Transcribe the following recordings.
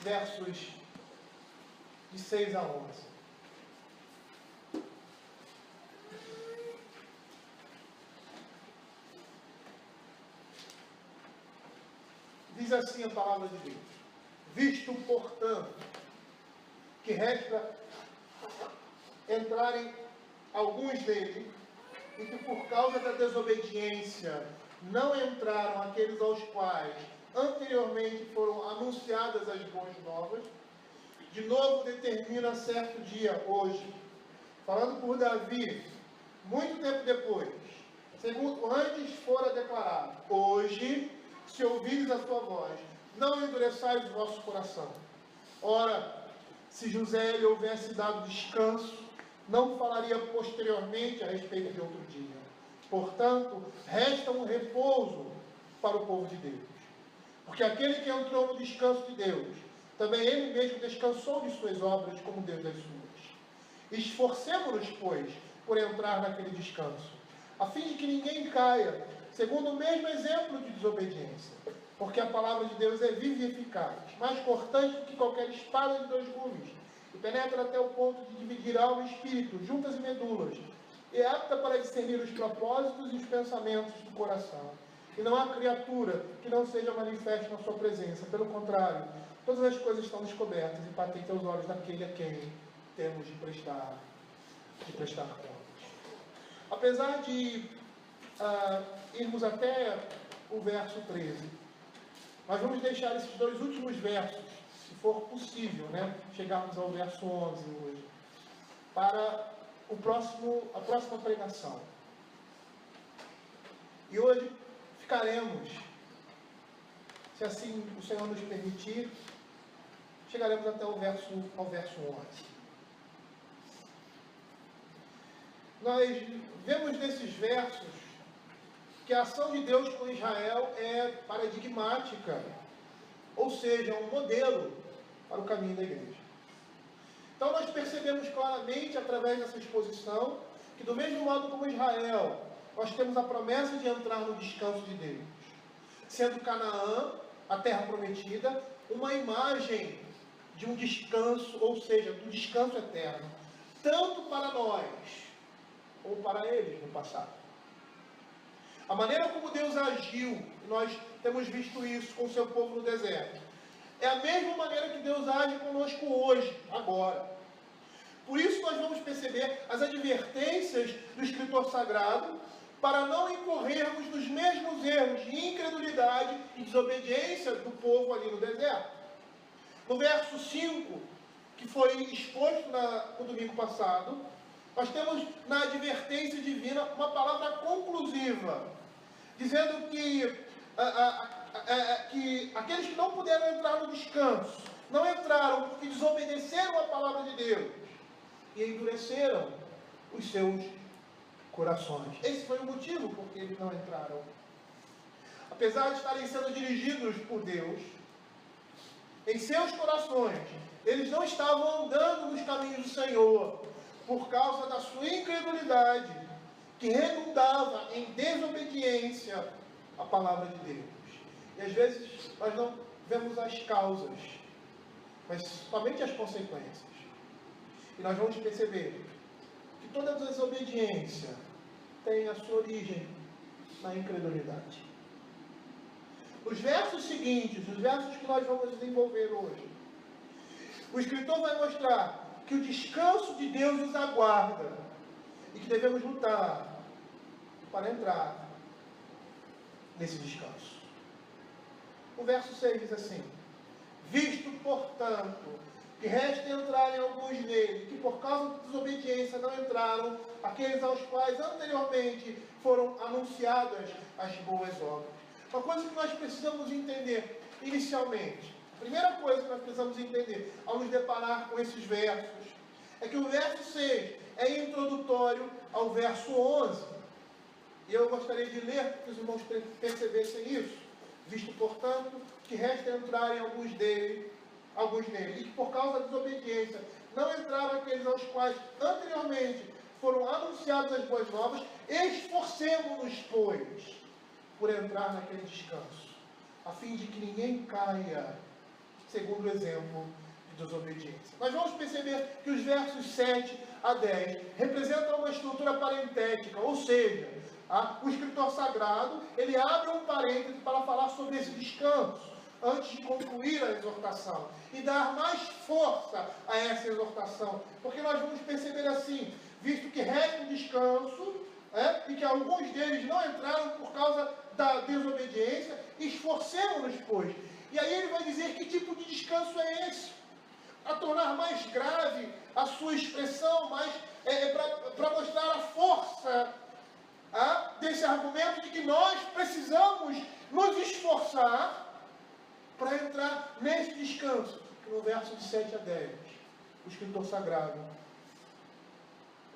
versos de 6 a 11. Diz assim a palavra de Deus: visto, portanto, que resta entrarem alguns dele, e que por causa da desobediência não entraram aqueles aos quais anteriormente foram anunciadas as boas novas, de novo determina certo dia, hoje, falando por Davi, muito tempo depois, segundo antes fora declarado: hoje, se ouvires a sua voz, não endureçais o vosso coração. Ora, se José lhe houvesse dado descanso, não falaria posteriormente a respeito de outro dia. Portanto, resta um repouso para o povo de Deus. Porque aquele que entrou no descanso de Deus, também ele mesmo descansou de suas obras, como Deus das suas. Esforcemo-nos, pois, por entrar naquele descanso, a fim de que ninguém caia, segundo o mesmo exemplo de desobediência. Porque a palavra de Deus é viva e eficaz, mais cortante do que qualquer espada de 2 gumes, e penetra até o ponto de dividir alma e espírito, juntas e medulas, e é apta para discernir os propósitos e os pensamentos do coração. E não há criatura que não seja manifesta na sua presença. Pelo contrário, todas as coisas estão descobertas e patentes aos olhos daquele a quem temos de prestar contas. Apesar de irmos até o verso 13, nós vamos deixar esses 2 últimos versos, se for possível, chegarmos ao verso 11 hoje, para a próxima pregação. E hoje ficaremos, se assim o Senhor nos permitir, chegaremos até ao verso 11. Nós vemos nesses versos que a ação de Deus com Israel é paradigmática, ou seja, um modelo para o caminho da igreja. Então nós percebemos claramente, através dessa exposição, que do mesmo modo como Israel, nós temos a promessa de entrar no descanso de Deus, sendo Canaã, a terra prometida, uma imagem de um descanso, ou seja, do descanso eterno, tanto para nós, ou para eles no passado. A maneira como Deus agiu, nós temos visto isso com o seu povo no deserto, é a mesma maneira que Deus age conosco hoje, agora. Por isso nós vamos perceber as advertências do escritor sagrado, para não incorrermos nos mesmos erros de incredulidade e desobediência do povo ali no deserto. No verso 5, que foi exposto no domingo passado, nós temos na advertência divina uma palavra conclusiva, dizendo que aqueles que não puderam entrar no descanso, não entraram porque desobedeceram a palavra de Deus e endureceram os seus corações. Esse foi o motivo por que eles não entraram. Apesar de estarem sendo dirigidos por Deus, em seus corações, eles não estavam andando nos caminhos do Senhor, por causa da sua incredulidade, que redundava em desobediência à palavra de Deus. E às vezes nós não vemos as causas, mas somente as consequências. E nós vamos perceber que toda desobediência tem a sua origem na incredulidade. Os versos seguintes, os versos que nós vamos desenvolver hoje, o escritor vai mostrar que o descanso de Deus nos aguarda e que devemos lutar para entrar nesse descanso. O verso 6 diz assim: visto, portanto, que resta entrarem alguns nele, que por causa da desobediência não entraram, aqueles aos quais anteriormente foram anunciadas as boas obras. Uma coisa que nós precisamos entender inicialmente, a primeira coisa que nós precisamos entender ao nos deparar com esses versos, é que o verso 6 é introdutório ao verso 11. E eu gostaria de ler para que os irmãos percebessem isso. Visto, portanto, que resta entrarem alguns nele, e que por causa da desobediência não entraram aqueles aos quais anteriormente foram anunciadas as boas novas, esforcemo-nos, pois, por entrar naquele descanso, a fim de que ninguém caia, segundo o exemplo de desobediência. Nós vamos perceber que os versos 7 a 10 representam uma estrutura parentética, ou seja, o escritor sagrado, ele abre um parêntese para falar sobre esse descanso, antes de concluir a exortação, e dar mais força a essa exortação, porque nós vamos perceber assim, visto que resta um descanso, e que alguns deles não entraram por causa da desobediência, esforcemos-nos, pois. E aí ele vai dizer que tipo de descanso é esse, a tornar mais grave a sua expressão, para mostrar a força desse argumento de que nós precisamos nos esforçar para entrar nesse descanso, que no verso de 7 a 10, o escritor sagrado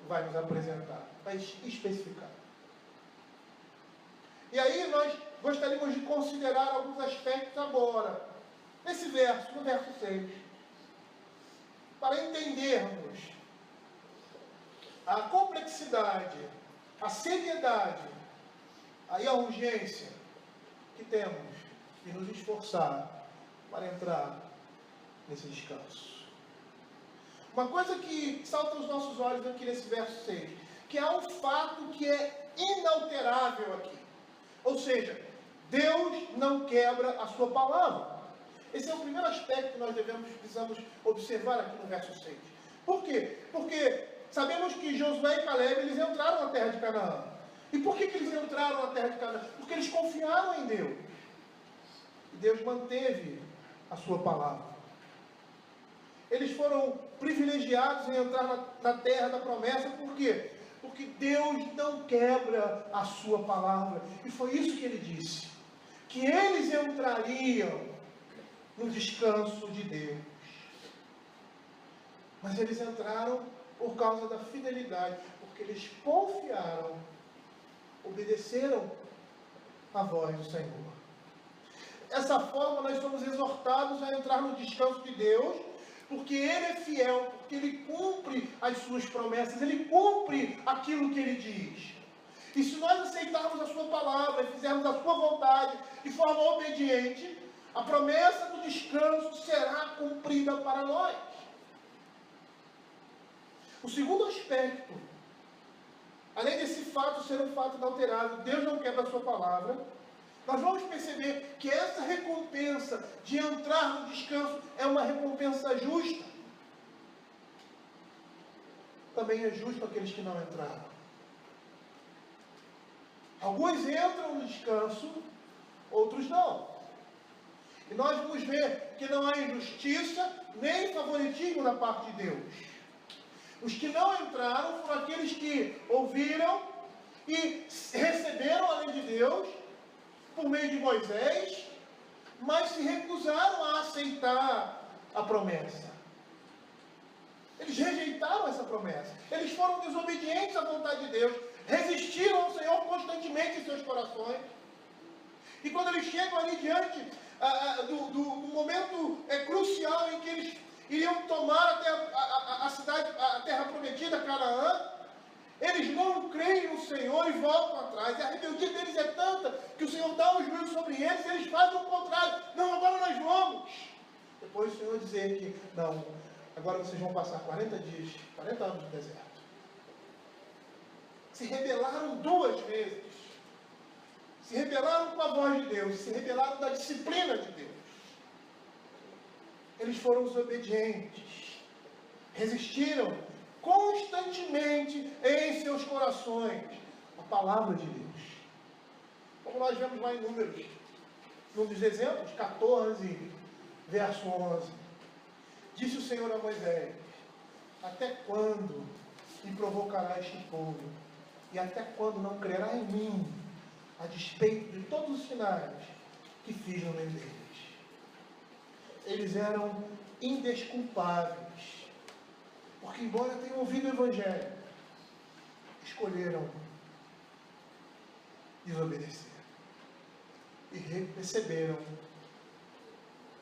vai nos apresentar, vai especificar. E aí nós gostaríamos de considerar alguns aspectos agora, nesse verso, no verso 6, para entendermos a complexidade, a seriedade, aí a urgência que temos de nos esforçar para entrar nesse descanso. Uma coisa que salta aos nossos olhos aqui nesse verso 6, que há um fato que é inalterável aqui. Ou seja, Deus não quebra a sua palavra. Esse é o primeiro aspecto que nós precisamos observar aqui no verso 6. Por quê? Porque sabemos que Josué e Caleb, eles entraram na terra de Canaã. E por que eles entraram na terra de Canaã? Porque eles confiaram em Deus. E Deus manteve a sua palavra. Eles foram privilegiados em entrar na terra da promessa. Por quê? Porque Deus não quebra a sua palavra. E foi isso que ele disse. Que eles entrariam no descanso de Deus. Mas eles entraram por causa da fidelidade. Porque eles confiaram, obedeceram a voz do Senhor. Dessa forma nós somos exortados a entrar no descanso de Deus, porque Ele é fiel, porque Ele cumpre as suas promessas, Ele cumpre aquilo que Ele diz. E se nós aceitarmos a sua palavra e fizermos a sua vontade de forma obediente, a promessa do descanso será cumprida para nós. O segundo aspecto, além desse fato ser um fato inalterável, Deus não quebra a sua palavra, nós vamos perceber que essa recompensa de entrar no descanso é uma recompensa justa. Também é justo aqueles que não entraram. Alguns entram no descanso, outros não. E nós vamos ver que não há injustiça nem favoritismo da parte de Deus. Os que não entraram foram aqueles que ouviram e receberam a lei de Deus por meio de Moisés, mas se recusaram a aceitar a promessa. Eles rejeitaram essa promessa. Eles foram desobedientes à vontade de Deus, resistiram ao Senhor constantemente em seus corações. E quando eles chegam ali diante do momento crucial em que eles iriam tomar a cidade, a terra prometida, Canaã, eles não creem no Senhor e voltam atrás. E a rebeldia deles é tanta que o Senhor dá um juízo sobre eles e eles fazem o contrário. Não, agora nós vamos. Depois o Senhor dizer que, não, agora vocês vão passar 40 dias, 40 anos no deserto. Se rebelaram 2 vezes. Se rebelaram com a voz de Deus, se rebelaram da disciplina de Deus. Eles foram desobedientes, resistiram constantemente em seus corações a palavra de Deus. Como nós vemos lá em Números, num dos exemplos, 14, verso 11. Disse o Senhor a Moisés: até quando me provocará este povo? E até quando não crerá em mim, a despeito de todos os sinais que fiz no meio deles? Eles eram indesculpáveis, porque embora tenham ouvido o Evangelho, escolheram desobedecer e receberam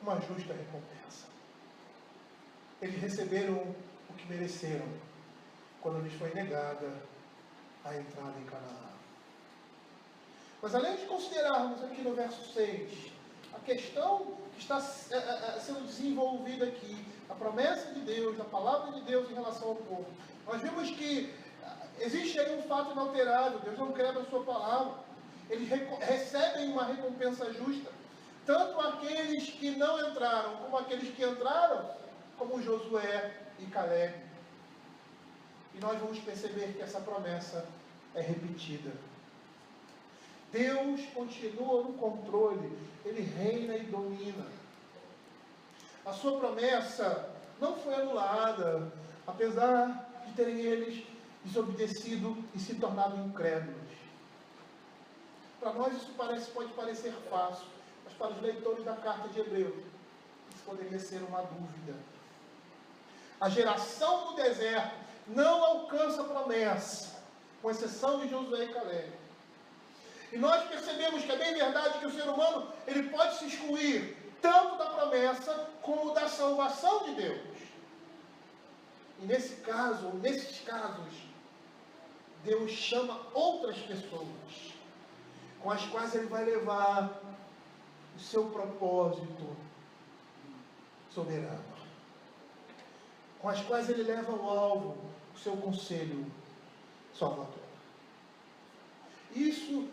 uma justa recompensa. Eles receberam o que mereceram quando lhes foi negada a entrada em Canaã. Mas além de considerarmos aqui no verso 6 a questão que está sendo desenvolvida aqui, a promessa de Deus, a palavra de Deus em relação ao povo. Nós vimos que existe aí um fato inalterável, Deus não quebra a sua palavra. Eles recebem uma recompensa justa, tanto aqueles que não entraram, como aqueles que entraram, como Josué e Caleb. E nós vamos perceber que essa promessa é repetida. Deus continua no controle, Ele reina e domina. A sua promessa não foi anulada, apesar de terem eles desobedecido e se tornado incrédulos. Para nós isso pode parecer fácil, mas para os leitores da carta de Hebreus, isso poderia ser uma dúvida. A geração do deserto não alcança a promessa, com exceção de Josué e Caleb. E nós percebemos que é bem verdade que o ser humano ele pode se excluir tanto da promessa como da salvação de Deus. E nesses casos, Deus chama outras pessoas, com as quais Ele vai levar o seu propósito soberano, com as quais Ele leva ao alvo o seu conselho salvador. Isso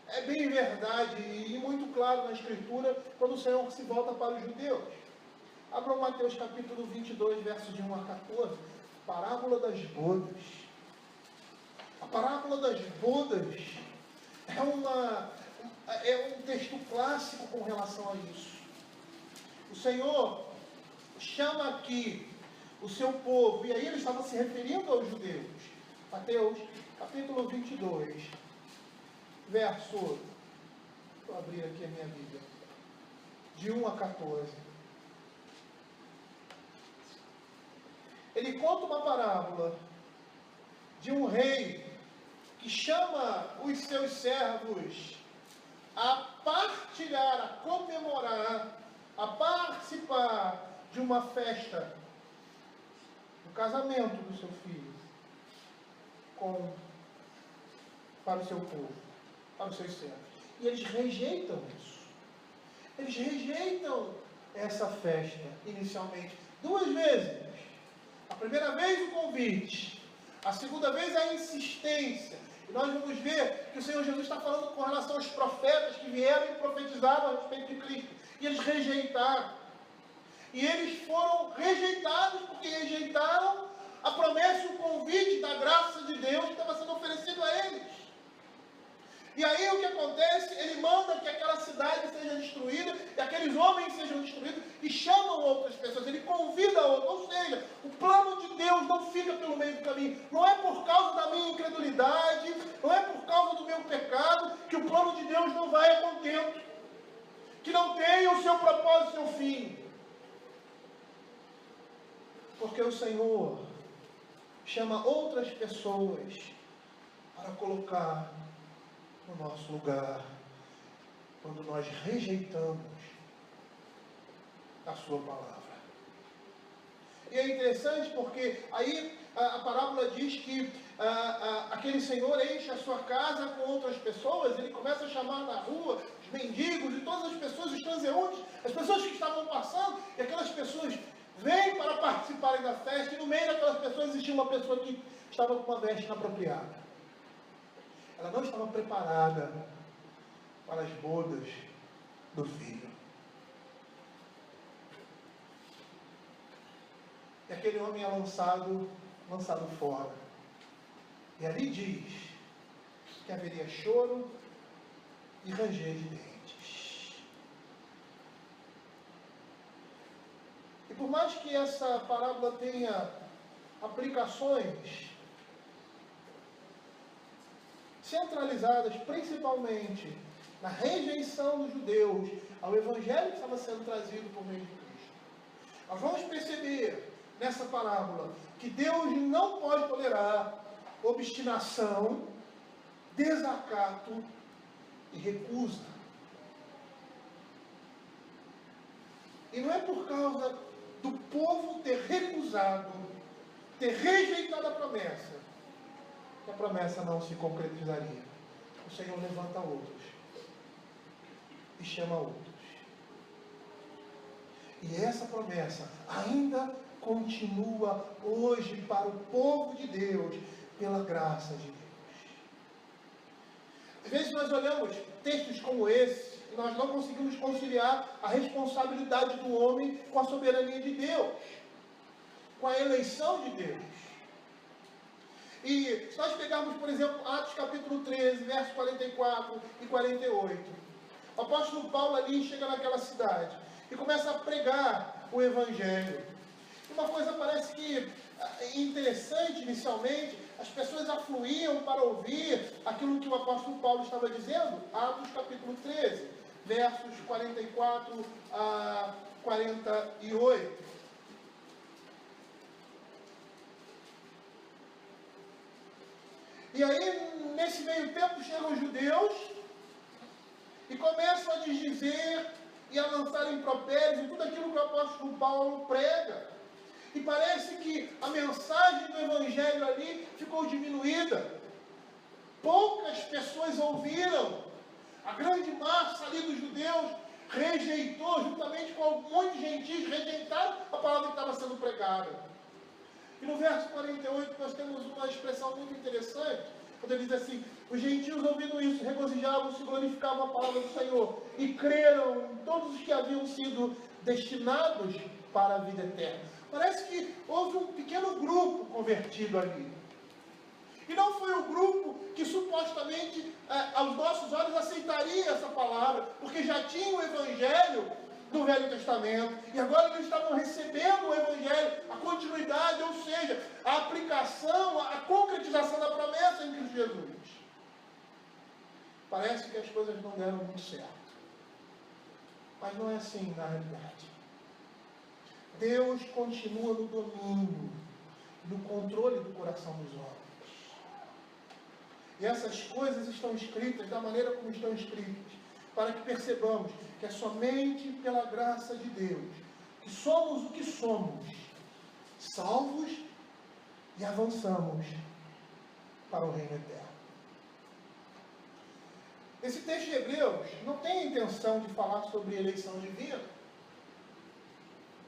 é bem verdade e muito claro na Escritura, quando o Senhor se volta para os judeus. Abram Mateus capítulo 22, versos de 1 a 14, parábola das bodas. A parábola das bodas é um texto clássico com relação a isso. O Senhor chama aqui o seu povo, e aí ele estava se referindo aos judeus. Mateus capítulo 22, verso, vou abrir aqui a minha Bíblia, de 1 a 14. Ele conta uma parábola de um rei que chama os seus servos a partilhar, a comemorar, a participar de uma festa, do casamento do seu filho, para o seu povo, para os seus servos. E eles rejeitam isso. Eles rejeitam essa festa, inicialmente, 2 vezes. A primeira vez o convite, a segunda vez a insistência. E nós vamos ver que o Senhor Jesus está falando com relação aos profetas que vieram e profetizaram a respeito de Cristo. E eles rejeitaram. E eles foram rejeitados porque rejeitaram a promessa e o convite da graça de Deus que estava sendo oferecido a eles. E aí o que acontece? Ele manda que aquela cidade seja destruída, e aqueles homens sejam destruídos, e chamam outras pessoas, ele convida outras. Ou seja, o plano de Deus não fica pelo meio do caminho. Não é por causa da minha incredulidade, não é por causa do meu pecado, que o plano de Deus não vai a contento, que não tenha o seu propósito e o seu fim. Porque o Senhor chama outras pessoas para colocar no nosso lugar, quando nós rejeitamos a sua palavra. E é interessante porque aí a parábola diz que aquele senhor enche a sua casa com outras pessoas, ele começa a chamar na rua os mendigos e todas as pessoas, os transeuntes, as pessoas que estavam passando, e aquelas pessoas vêm para participarem da festa, e no meio daquelas pessoas existia uma pessoa que estava com uma veste inapropriada. Ela não estava preparada para as bodas do filho. E aquele homem é lançado fora. E ali diz que haveria choro e ranger de dentes. E por mais que essa parábola tenha aplicações centralizadas principalmente na rejeição dos judeus ao evangelho que estava sendo trazido por meio de Cristo, nós vamos perceber nessa parábola que Deus não pode tolerar obstinação, desacato e recusa. E não é por causa do povo ter recusado, ter rejeitado a promessa, que a promessa não se concretizaria. O Senhor levanta outros e chama outros. E essa promessa ainda continua hoje para o povo de Deus, pela graça de Deus. Às vezes nós olhamos textos como esse, e nós não conseguimos conciliar a responsabilidade do homem com a soberania de Deus, com a eleição de Deus. E se nós pegarmos, por exemplo, Atos capítulo 13, versos 44 e 48, o apóstolo Paulo ali chega naquela cidade e começa a pregar o Evangelho. E uma coisa parece que interessante inicialmente, as pessoas afluíam para ouvir aquilo que o apóstolo Paulo estava dizendo. Atos capítulo 13, versos 44 a 48. E aí, nesse meio tempo, chegam os judeus e começam a desdizer e a lançar impropérios e tudo aquilo que o apóstolo Paulo prega. E parece que a mensagem do Evangelho ali ficou diminuída. Poucas pessoas ouviram. A grande massa ali dos judeus rejeitou, juntamente com muitos gentios, rejeitaram a palavra que estava sendo pregada. E no verso 48 nós temos uma expressão muito interessante, quando ele diz assim: os gentios ouvindo isso, regozijavam-se e glorificavam a palavra do Senhor, e creram em todos os que haviam sido destinados para a vida eterna. Parece que houve um pequeno grupo convertido ali. E não foi o grupo que supostamente, aos nossos olhos, aceitaria essa palavra, porque já tinha o Evangelho do Velho Testamento, e agora eles estavam recebendo o Evangelho, a continuidade, ou seja, a aplicação, a concretização da promessa em Cristo Jesus. Parece que as coisas não deram muito certo. Mas não é assim na realidade. Deus continua no domínio, no controle do coração dos homens. E essas coisas estão escritas da maneira como estão escritas, para que percebamos que é somente pela graça de Deus que somos o que somos, salvos e avançamos para o reino eterno. Esse texto de Hebreus não tem a intenção de falar sobre eleição divina,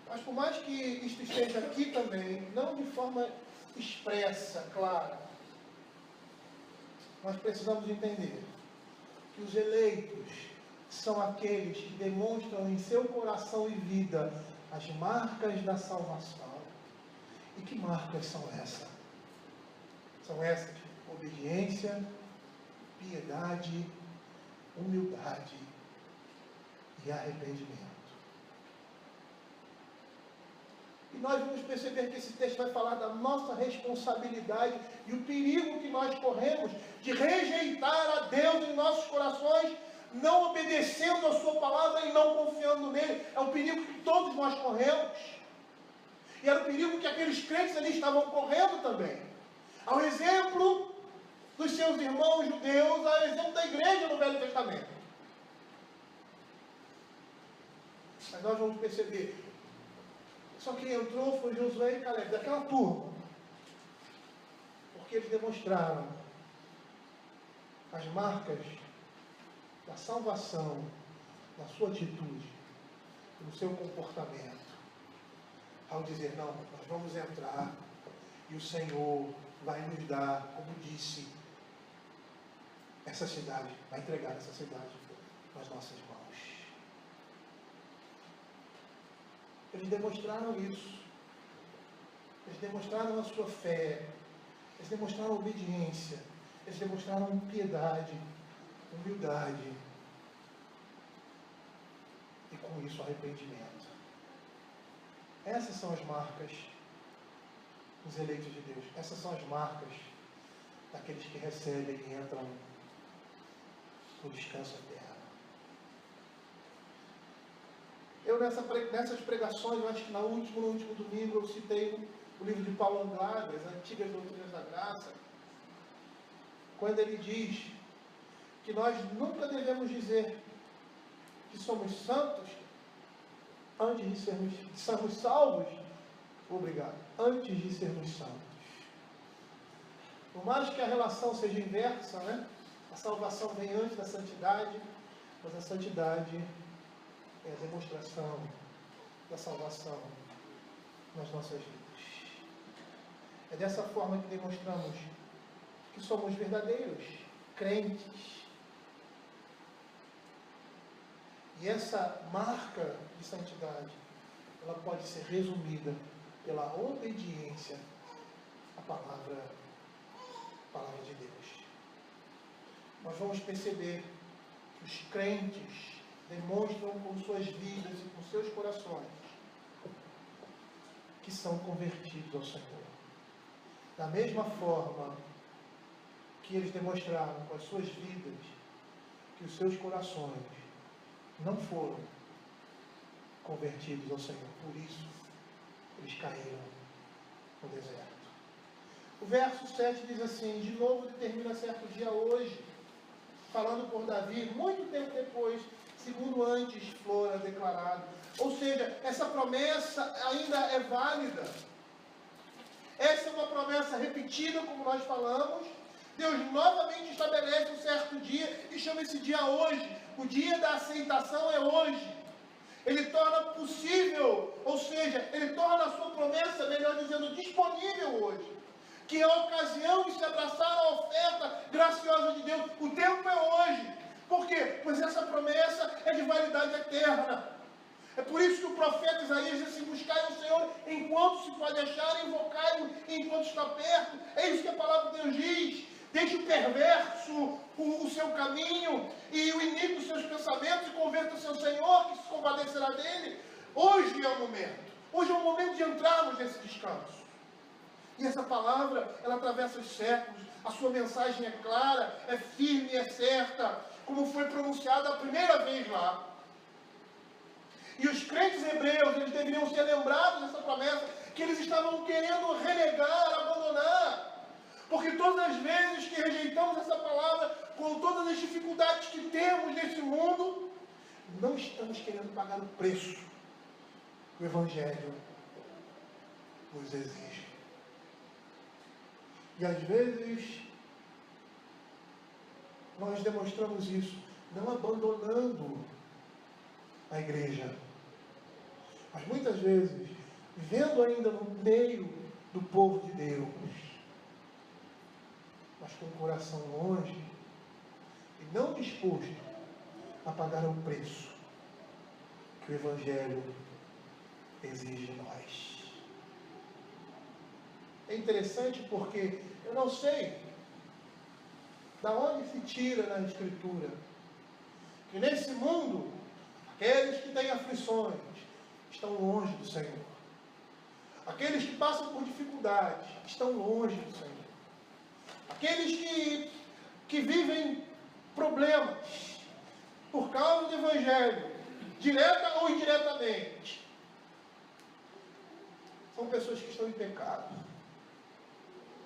mas por mais que isto esteja aqui também, não de forma expressa, clara, nós precisamos entender que os eleitos são aqueles que demonstram em seu coração e vida as marcas da salvação. E que marcas são essas? São essas: obediência, piedade, humildade e arrependimento. E nós vamos perceber que esse texto vai falar da nossa responsabilidade e o perigo que nós corremos de rejeitar a Deus em nossos corações, não obedecendo a sua palavra e não confiando nele. É um perigo que todos nós corremos. E era o perigo que aqueles crentes ali estavam correndo também. Ao exemplo dos seus irmãos judeus, ao exemplo da igreja no Velho Testamento. Mas nós vamos perceber, só quem entrou foi Josué e Caleb, daquela turma. Porque eles demonstraram as marcas da salvação, da sua atitude, do seu comportamento. Ao dizer: não, nós vamos entrar e o Senhor vai nos dar, como disse, essa cidade, vai entregar essa cidade nas nossas mãos. Eles demonstraram isso. Eles demonstraram a sua fé. Eles demonstraram obediência. Eles demonstraram piedade, humildade. E com isso arrependimento. Essas são as marcas dos eleitos de Deus. Essas são as marcas daqueles que recebem e entram no descanso eterno. Eu nessas pregações, eu acho que no último domingo, eu citei o livro de Paulo Andrade, As Antigas Doutrinas da Graça, quando ele diz que nós nunca devemos dizer que somos santos antes de sermos salvos, antes de sermos santos. Por mais que a relação seja inversa, né? A salvação vem antes da santidade, mas a santidade é a demonstração da salvação nas nossas vidas. É dessa forma que demonstramos que somos verdadeiros crentes. E essa marca de santidade, ela pode ser resumida pela obediência à palavra de Deus. Nós vamos perceber que os crentes demonstram com suas vidas e com seus corações que são convertidos ao Senhor. Da mesma forma que eles demonstraram com as suas vidas que os seus corações não foram convertidos ao Senhor. Por isso, eles caíram no deserto. O verso 7 diz assim: de novo determina certo dia hoje, falando por Davi, muito tempo depois, segundo antes fora declarado. Ou seja, essa promessa ainda é válida. Essa é uma promessa repetida, como nós falamos. Deus novamente estabelece um certo dia e chama esse dia hoje. O dia da aceitação é hoje. Ele torna possível, ou seja, ele torna a sua promessa, melhor dizendo, disponível hoje. Que é a ocasião de se abraçar a oferta graciosa de Deus. O tempo é hoje. Por quê? Pois essa promessa é de validade eterna. É por isso que o profeta Isaías diz assim: buscai o Senhor enquanto se pode achar, invocai-o enquanto está perto. É isso que a palavra de Deus diz. Deixe o perverso o seu caminho e o iníquo os seus pensamentos e converta-se ao Senhor, que se compadecerá dele. Hoje é o momento. Hoje é o momento de entrarmos nesse descanso. E essa palavra, ela atravessa os séculos. A sua mensagem é clara, é firme, é certa, como foi pronunciada a primeira vez lá. E os crentes hebreus, eles deveriam ser lembrados dessa promessa, que eles estavam querendo renegar, abandonar. Porque todas as vezes que rejeitamos essa palavra, com todas as dificuldades que temos nesse mundo, não estamos querendo pagar o preço que o Evangelho nos exige. E às vezes, nós demonstramos isso, não abandonando a igreja, mas muitas vezes, vivendo ainda no meio do povo de Deus, mas com o coração longe e não disposto a pagar o preço que o Evangelho exige de nós. É interessante porque eu não sei da onde se tira na Escritura que nesse mundo, aqueles que têm aflições estão longe do Senhor. Aqueles que passam por dificuldades estão longe do Senhor. Aqueles que vivem problemas por causa do Evangelho, direta ou indiretamente, são pessoas que estão em pecado.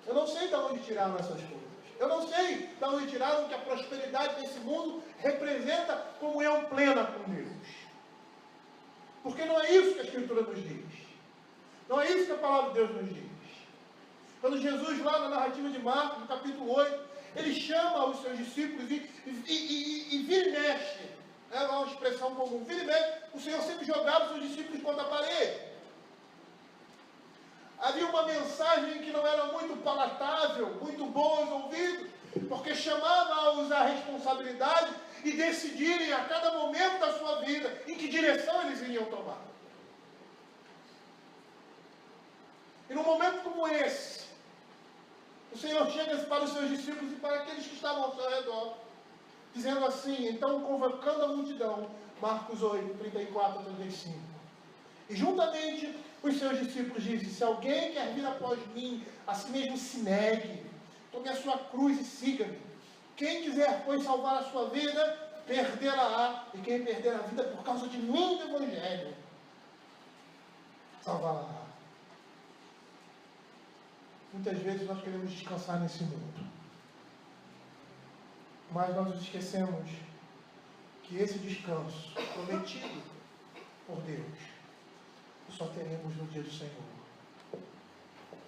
Eu não sei de onde tiraram essas coisas. Eu não sei de onde tiraram que a prosperidade desse mundo representa comunhão plena com Deus. Porque não é isso que a Escritura nos diz. Não é isso que a palavra de Deus nos diz. Quando Jesus, lá na narrativa de Marcos, no capítulo 8, ele chama os seus discípulos e vira e mexe. É uma expressão comum. Vira e mexe. O Senhor sempre jogava os seus discípulos contra a parede. Havia uma mensagem que não era muito palatável, muito boa aos ouvidos, porque chamava-os à responsabilidade e decidirem a cada momento da sua vida em que direção eles iriam tomar. E num momento como esse, o Senhor chega para os seus discípulos e para aqueles que estavam ao seu redor, dizendo assim, então convocando a multidão, Marcos 8, 34 a 35. E juntamente os seus discípulos dizem, se alguém quer vir após mim, a si mesmo se negue, tome a sua cruz e siga-me. Quem quiser, pois, salvar a sua vida, perdê-la-á. E quem perder a vida por causa de mim, do Evangelho, salvá-la-á. Muitas vezes nós queremos descansar nesse mundo. Mas nós nos esquecemos que esse descanso prometido por Deus só teremos no dia do Senhor,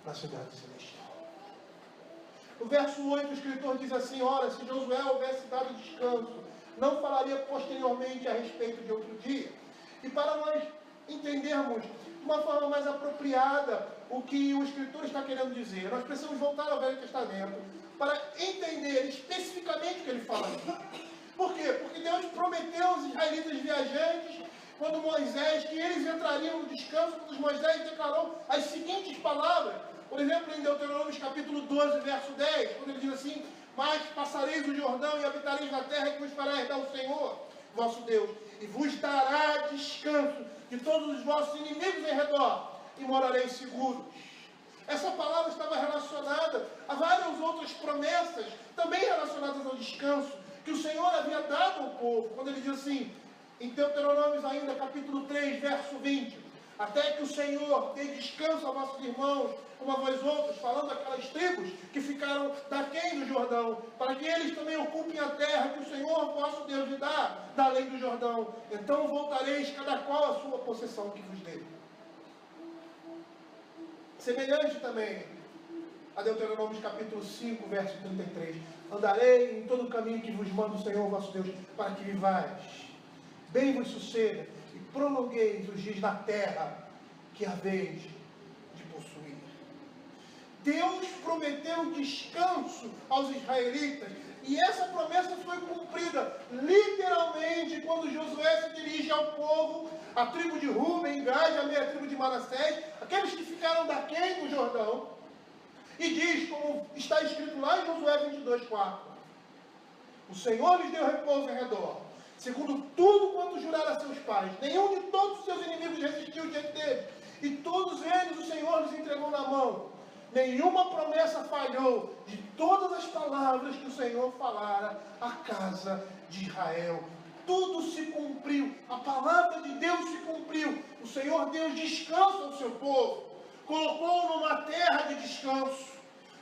na cidade celestial. No verso 8, o escritor diz assim, ora, se Josué houvesse dado descanso, não falaria posteriormente a respeito de outro dia. E para nós entendermos de uma forma mais apropriada o que o Escritor está querendo dizer. Nós precisamos voltar ao Velho Testamento para entender especificamente o que ele fala aqui. Por quê? Porque Deus prometeu aos israelitas viajantes, quando Moisés, que eles entrariam no descanso, quando Moisés declarou as seguintes palavras. Por exemplo, em Deuteronômio capítulo 12, verso 10, quando ele diz assim: mas passareis o Jordão e habitareis na terra que vos fará herdar o Senhor, vosso Deus, e vos dará descanso de todos os vossos inimigos em redor, e morareis seguros. Essa palavra estava relacionada a várias outras promessas, também relacionadas ao descanso, que o Senhor havia dado ao povo. Quando ele diz assim, em Deuteronômio ainda, capítulo 3, verso 20, até que o Senhor dê descanso a vossos irmãos, como a vós outros, falando daquelas tribos que ficaram daquém do Jordão, para que eles também ocupem a terra que o Senhor vosso Deus lhe dá, da além do Jordão. Então voltareis cada qual a sua possessão que vos deu. Semelhante também a Deuteronômio capítulo 5, verso 33. Andarei em todo o caminho que vos manda o Senhor vosso Deus, para que vivais. Bem vos suceda, e prolongueis os dias na terra que haveis de possuir. Deus prometeu descanso aos israelitas, e essa promessa foi cumprida literalmente quando Josué se dirige ao povo, a tribo de Ruben, Gad, a meia tribo de Manassés, aqueles que ficaram daquém do Jordão, e diz, como está escrito lá em Josué 22, 4, o Senhor lhes deu repouso em redor, segundo tudo quanto jurara a seus pais. Nenhum de todos os seus inimigos resistiu diante deles, e todos eles o Senhor lhes entregou na mão. Nenhuma promessa falhou de todas as palavras que o Senhor falara à casa de Israel. Tudo se cumpriu, a palavra de Deus se cumpriu. O Senhor deu descanso ao seu povo, colocou numa terra de descanso.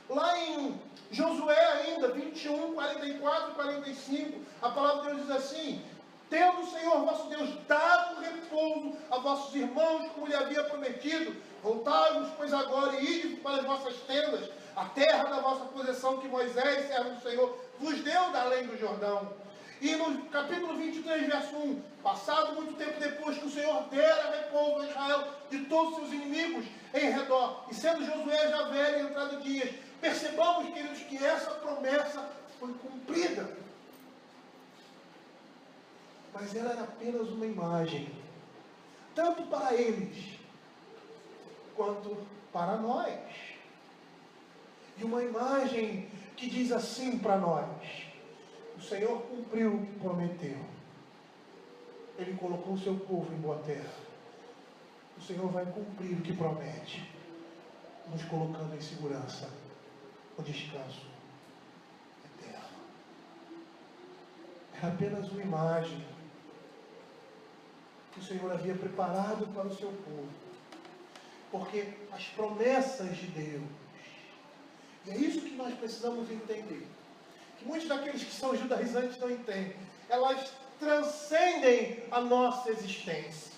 Lá em Josué ainda, 21, 44 e 45, a palavra de Deus diz assim: tendo o Senhor vosso Deus dado repouso a vossos irmãos, como lhe havia prometido, voltai-vos, pois agora, e ide para as vossas tendas, a terra da vossa possessão que Moisés, servo do Senhor, vos deu da além do Jordão. E no capítulo 23, verso 1, passado muito tempo depois que o Senhor dera repouso a Israel de todos os seus inimigos em redor, e sendo Josué já velho e entrado dias, percebamos, queridos, que essa promessa foi cumprida. Mas ela era apenas uma imagem, tanto para eles, quanto para nós. E uma imagem que diz assim para nós: o Senhor cumpriu o que prometeu. Ele colocou o seu povo em boa terra. O Senhor vai cumprir o que promete, nos colocando em segurança, no descanso eterno. Era apenas uma imagem que o Senhor havia preparado para o seu povo. Porque as promessas de Deus, e é isso que nós precisamos entender, que muitos daqueles que são judaizantes não entendem, elas transcendem a nossa existência,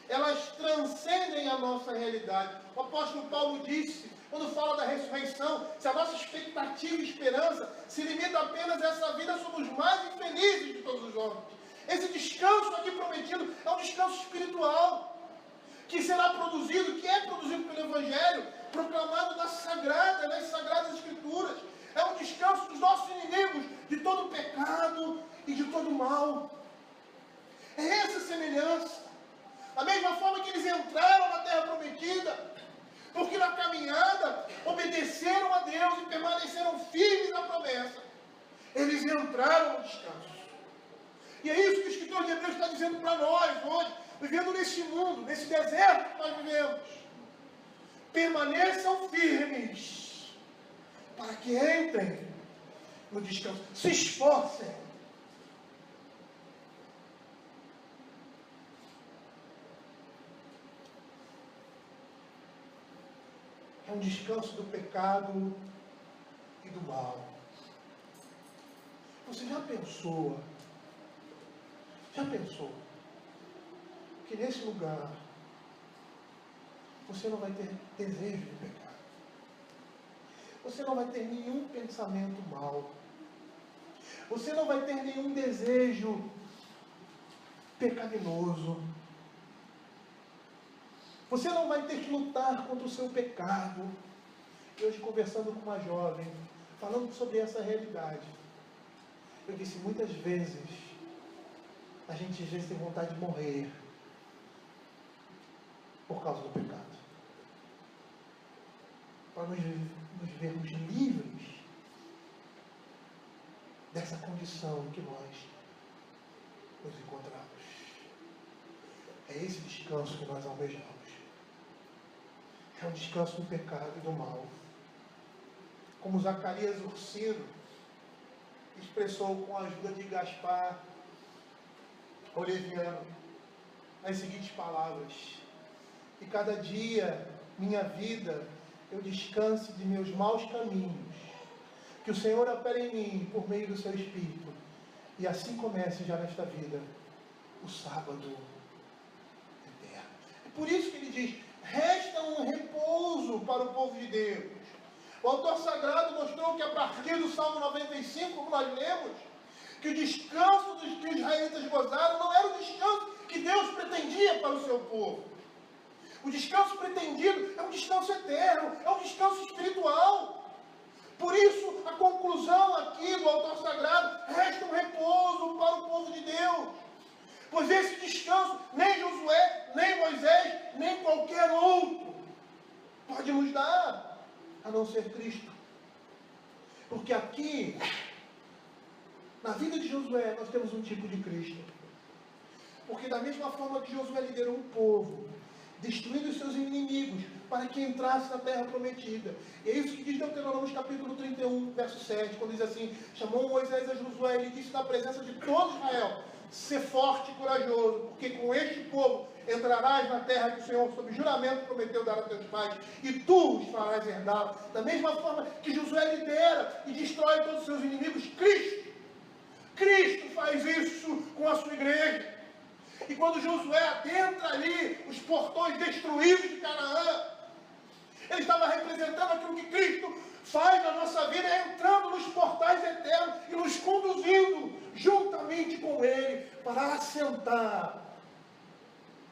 elas transcendem a nossa realidade. O apóstolo Paulo disse, quando fala da ressurreição, se a nossa expectativa e esperança se limita apenas a essa vida, somos mais infelizes de todos os homens. Esse descanso aqui prometido é um descanso espiritual, que será produzido, que é produzido pelo Evangelho, proclamado nas Sagradas Escrituras. É um descanso dos nossos inimigos, de todo pecado e de todo mal. É essa semelhança. Da mesma forma que eles entraram na terra prometida, porque na caminhada obedeceram a Deus e permaneceram firmes na promessa, eles entraram no descanso. E é isso que o escritor de Hebreus está dizendo para nós hoje, vivendo nesse mundo, nesse deserto que nós vivemos. Permaneçam firmes, para que entrem no descanso. Se esforcem. É um descanso do pecado e do mal. Você já pensou que nesse lugar você não vai ter desejo de pecar? Você não vai ter nenhum pensamento mau. Você não vai ter nenhum desejo pecaminoso. Você não vai ter que lutar contra o seu pecado. E hoje, conversando com uma jovem, falando sobre essa realidade, eu disse, muitas vezes, a gente às vezes tem vontade de morrer por causa do pecado. Para nos vermos livres dessa condição em que nós nos encontramos. É esse descanso que nós almejamos. É o descanso do pecado e do mal. Como Zacarias Ursino expressou com a ajuda de Gaspar Oleviano as seguintes palavras: que cada dia, minha vida, eu descanse de meus maus caminhos, que o Senhor opere em mim por meio do seu Espírito, e assim comece já nesta vida o sábado eterno. É por isso que ele diz, resta um repouso para o povo de Deus. O autor sagrado mostrou que a partir do Salmo 95, como nós lemos, que o descanso dos que os israelitas gozaram não era o descanso que Deus pretendia para o seu povo. O descanso pretendido é um descanso eterno, é um descanso espiritual. Por isso, a conclusão aqui do autor sagrado, resta um repouso para o povo de Deus. Pois esse descanso, nem Josué, nem Moisés, nem qualquer outro pode nos dar, a não ser Cristo. Porque aqui, na vida de Josué, nós temos um tipo de Cristo. Porque da mesma forma que Josué liderou um povo, destruindo os seus inimigos, para que entrasse na terra prometida. E é isso que diz Deuteronômio capítulo 31, verso 7, quando diz assim, chamou Moisés a Josué, ele disse na presença de todo Israel, ser forte e corajoso, porque com este povo entrarás na terra que o Senhor, sob juramento, prometeu dar a teus pais, e tu os farás herdá-la. Da mesma forma que Josué lidera e destrói todos os seus inimigos, Cristo faz isso com a sua igreja. E quando Josué adentra ali os portões destruídos de Canaã, ele estava representando aquilo que Cristo faz na nossa vida, entrando nos portais eternos e nos conduzindo juntamente com Ele para assentar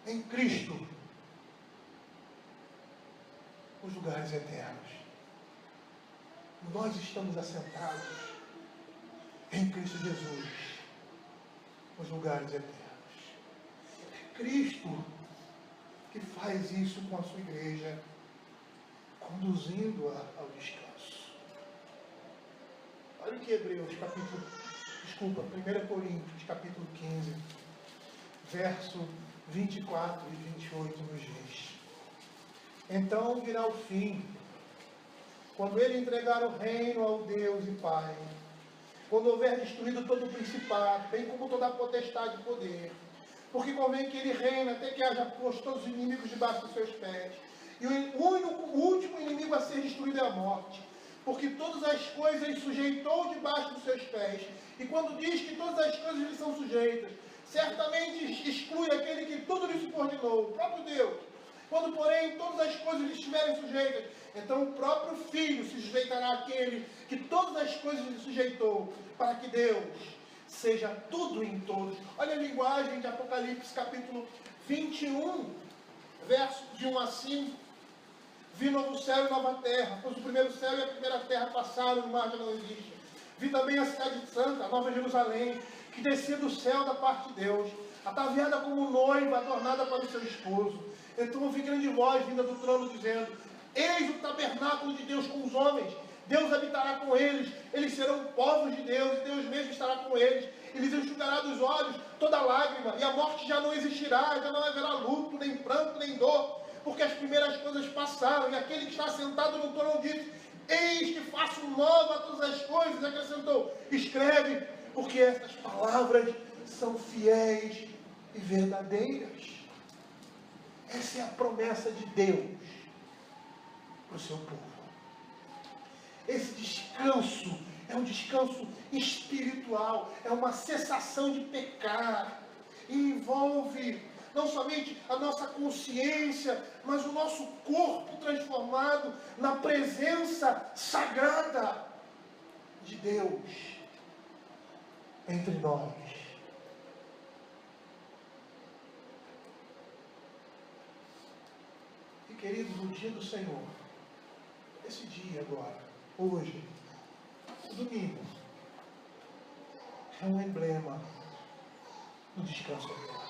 em Cristo os lugares eternos. Nós estamos assentados em Cristo Jesus, os lugares eternos. É Cristo que faz isso com a sua igreja, conduzindo-a ao descanso. Olha o que Hebreus, 1 Coríntios, capítulo 15, verso 24 e 28 nos diz. Então virá o fim, quando ele entregar o reino ao Deus e Pai, quando houver destruído todo o principado, bem como toda a potestade e poder, porque convém que ele reine até que haja posto todos os inimigos debaixo dos seus pés. E o último inimigo a ser destruído é a morte. Porque todas as coisas ele sujeitou debaixo dos seus pés. E quando diz que todas as coisas lhe são sujeitas, certamente exclui aquele que tudo lhe subordinou, o próprio Deus. Quando, porém, todas as coisas lhe estiverem sujeitas, então o próprio Filho se sujeitará àquele que todas as coisas lhe sujeitou, para que Deus seja tudo em todos. Olha a linguagem de Apocalipse, capítulo 21, versos de 1 a 5. Vi novo céu e nova terra, pois o primeiro céu e a primeira terra passaram, o mar já não existe. Vi também a cidade santa, a nova Jerusalém, que descia do céu da parte de Deus, ataviada como noiva, adornada para o seu esposo. Então ouvi grande voz vinda do trono, dizendo, eis o tabernáculo de Deus com os homens, Deus habitará com eles, eles serão povos de Deus, e Deus mesmo estará com eles, e lhes enxugará dos olhos toda lágrima, e a morte já não existirá, já não haverá luto, nem pranto, nem dor, porque as primeiras coisas passaram, e aquele que está sentado no trono disse, eis que faço nova todas as coisas, e acrescentou, escreve, porque estas palavras são fiéis e verdadeiras. Essa é a promessa de Deus para o seu povo. Esse descanso é um descanso espiritual, é uma cessação de pecar, e envolve não somente a nossa consciência, mas o nosso corpo transformado na presença sagrada de Deus entre nós. queridos, o dia do Senhor, esse dia agora, hoje, o domingo, é um emblema do descanso eterno.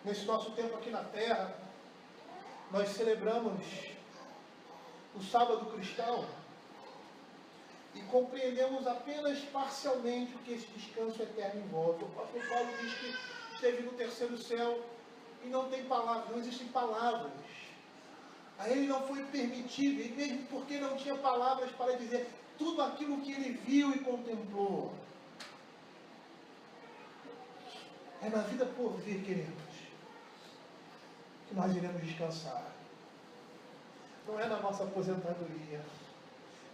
Nesse nosso tempo aqui na Terra, nós celebramos o sábado cristão e compreendemos apenas parcialmente o que esse descanso eterno envolve. O apóstolo Paulo diz que esteve no terceiro céu e não tem palavras, não existem palavras. A ele não foi permitido, e mesmo porque não tinha palavras para dizer tudo aquilo que ele viu e contemplou. É na vida por vir, queridos, que nós iremos descansar. Não é na nossa aposentadoria.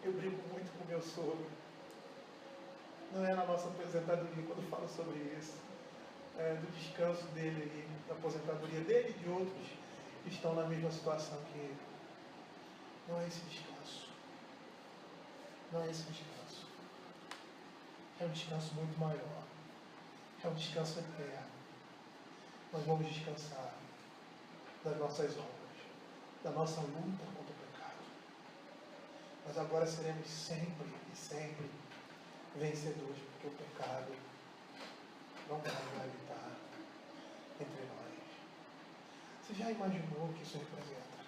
Eu brinco muito com meu sogro. Não é na nossa aposentadoria, quando falo sobre isso. Do descanso dele ali, da aposentadoria dele e de outros que estão na mesma situação que ele. Não é esse descanso. Não é esse descanso. É um descanso muito maior. É um descanso eterno. Nós vamos descansar das nossas obras, da nossa luta contra o pecado. Mas agora seremos sempre e sempre vencedores, porque o pecado não vai habitar entre nós. Você já imaginou o que isso representa?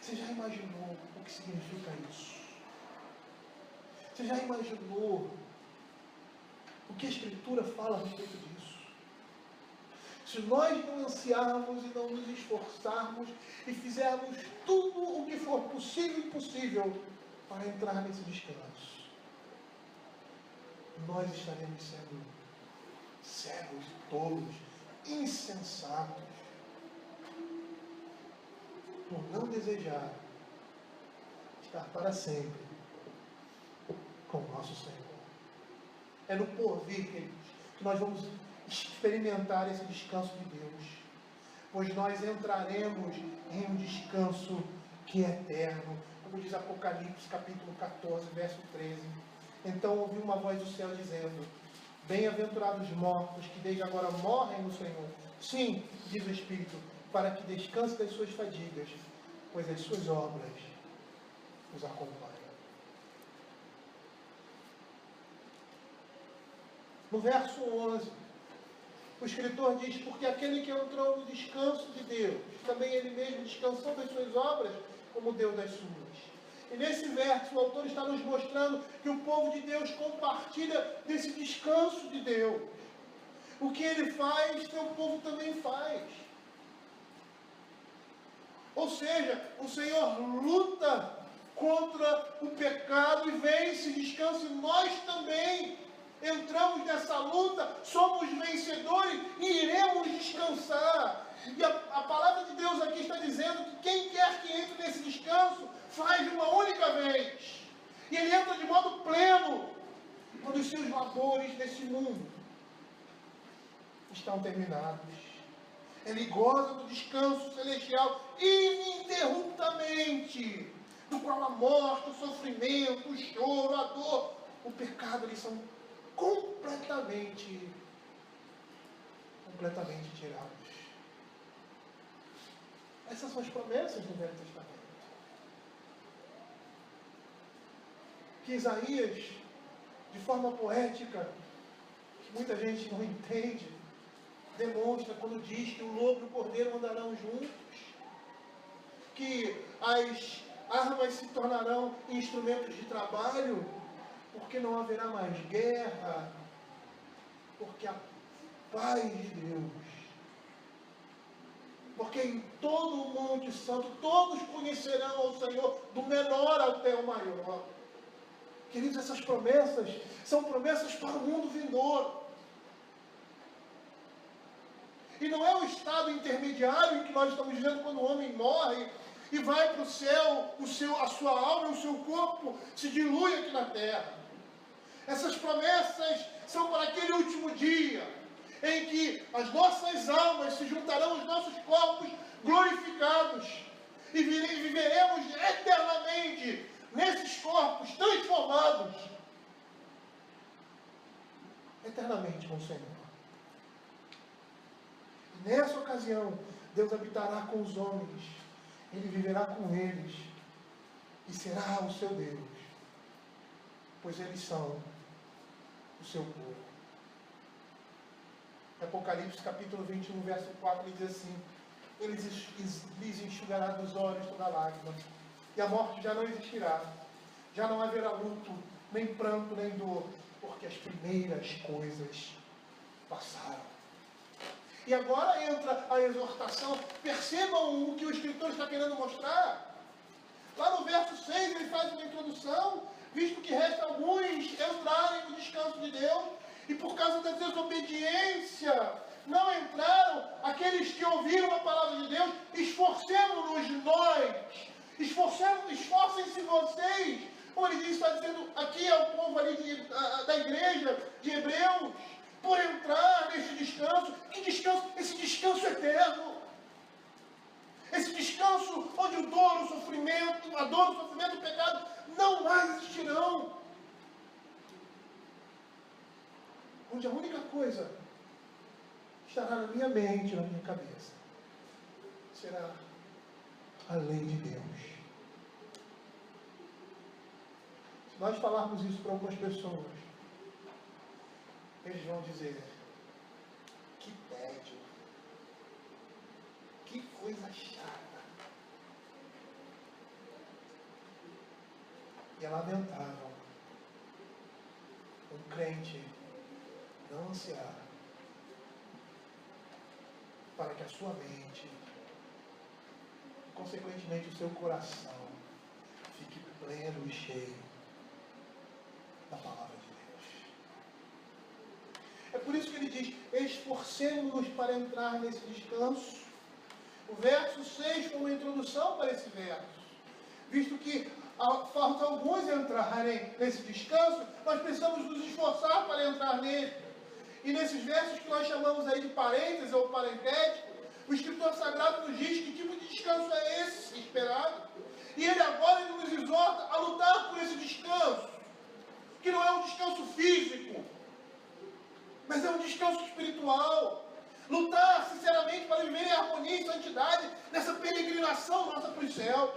Você já imaginou o que significa isso? Você já imaginou o que a Escritura fala a respeito disso? Se nós não ansiarmos e não nos esforçarmos e fizermos tudo o que for possível e impossível para entrar nesse descanso, nós estaremos sendo cegos, tolos, insensatos, por não desejar estar para sempre com o nosso Senhor. É no porvir, queridos, que nós vamos experimentar esse descanso de Deus, pois nós entraremos em um descanso que é eterno, como diz Apocalipse capítulo 14, verso 13. Então ouvi uma voz do céu dizendo: bem-aventurados os mortos que desde agora morrem no Senhor. Sim, diz o Espírito, para que descanse das suas fadigas, pois as suas obras os acompanham. No verso 11, o escritor diz: porque aquele que entrou no descanso de Deus, também ele mesmo descansou das suas obras, como Deus das suas. E nesse verso o autor está nos mostrando que o povo de Deus compartilha desse descanso de Deus. O que ele faz, seu povo também faz. Ou seja, o Senhor luta contra o pecado e vence, descansa, e nós também entramos nessa luta, somos vencedores e iremos descansar. E a palavra de Deus aqui está dizendo que quem quer que entre nesse descanso, faz de uma única vez. E ele entra de modo pleno, quando os seus labores nesse mundo estão terminados. Ele goza do descanso celestial ininterruptamente, do qual a morte, o sofrimento, o choro, a dor, o pecado, eles são completamente tirados. Essas são as promessas do Velho Testamento. Que Isaías, de forma poética, que muita gente não entende, demonstra quando diz que o lobo e o cordeiro andarão juntos, que as armas se tornarão instrumentos de trabalho, porque não haverá mais guerra, porque a paz de Deus, porque em todo o Monte Santo todos conhecerão ao Senhor, do menor até o maior. Queridos, essas promessas são promessas para o mundo vindouro. E não é o estado intermediário em que nós estamos vivendo quando o homem morre e vai para o céu, a sua alma e o seu corpo se dilui aqui na terra. Essas promessas são para aquele último dia, em que as nossas almas se juntarão aos nossos corpos glorificados e viveremos eternamente nesses corpos transformados, eternamente com o Senhor. E nessa ocasião, Deus habitará com os homens, Ele viverá com eles e será o seu Deus, pois eles são o seu povo. Apocalipse capítulo 21, verso 4, ele diz assim: Ele lhes enxugará dos olhos toda lágrima, e a morte já não existirá, já não haverá luto, nem pranto, nem dor, porque as primeiras coisas passaram. E agora entra a exortação. Percebam o que o escritor está querendo mostrar. Lá no verso 6 ele faz uma introdução, visto que resta alguns entrarem no descanso de Deus, e por causa da desobediência não entraram aqueles que ouviram a palavra de Deus. Esforcemos-nos nós, esforcem-se vocês, como ele diz, está dizendo aqui ao povo ali da igreja de Hebreus, por entrar nesse descanso. Que descanso? Esse descanso eterno. Esse descanso onde a dor, o sofrimento, o pecado não mais existirão. Onde a única coisa estará na minha mente, na minha cabeça, será a lei de Deus. Se nós falarmos isso para algumas pessoas, eles vão dizer: que tédio, que coisa chata. E é lamentável um crente não ansiar para que a sua mente, e consequentemente o seu coração, fique pleno e cheio da palavra de Deus. É por isso que ele diz: esforcemos-nos para entrar nesse descanso. O verso 6 foi uma introdução para esse verso. Visto que falta alguns entrarem nesse descanso, nós precisamos nos esforçar para entrar nele. E nesses versos que nós chamamos aí de parênteses ou parentético, o escritor sagrado nos diz que tipo de descanso é esse esperado. E ele agora nos exorta a lutar por esse descanso, que não é um descanso físico, mas é um descanso espiritual. Lutar sinceramente para viver em harmonia e santidade nessa peregrinação nossa para os céus.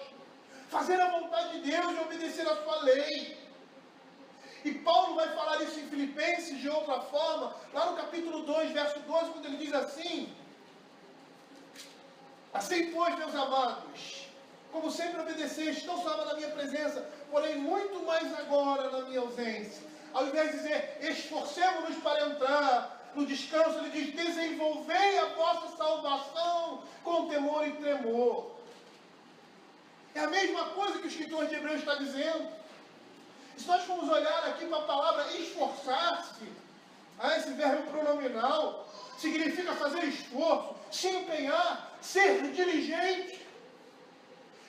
Fazer a vontade de Deus e obedecer a sua lei. E Paulo vai falar isso em Filipenses de outra forma, lá no capítulo 2, verso 12, quando ele diz assim: assim, pois, meus amados, como sempre obedeceste, não só na minha presença, porém muito mais agora na minha ausência. Ao invés de dizer, esforcemos-nos para entrar no descanso, ele diz, desenvolvei a vossa salvação com temor e tremor. É a mesma coisa que o escritor de Hebreus está dizendo. Se nós formos olhar aqui para a palavra esforçar-se, esse verbo pronominal, significa fazer esforço, se empenhar, ser diligente.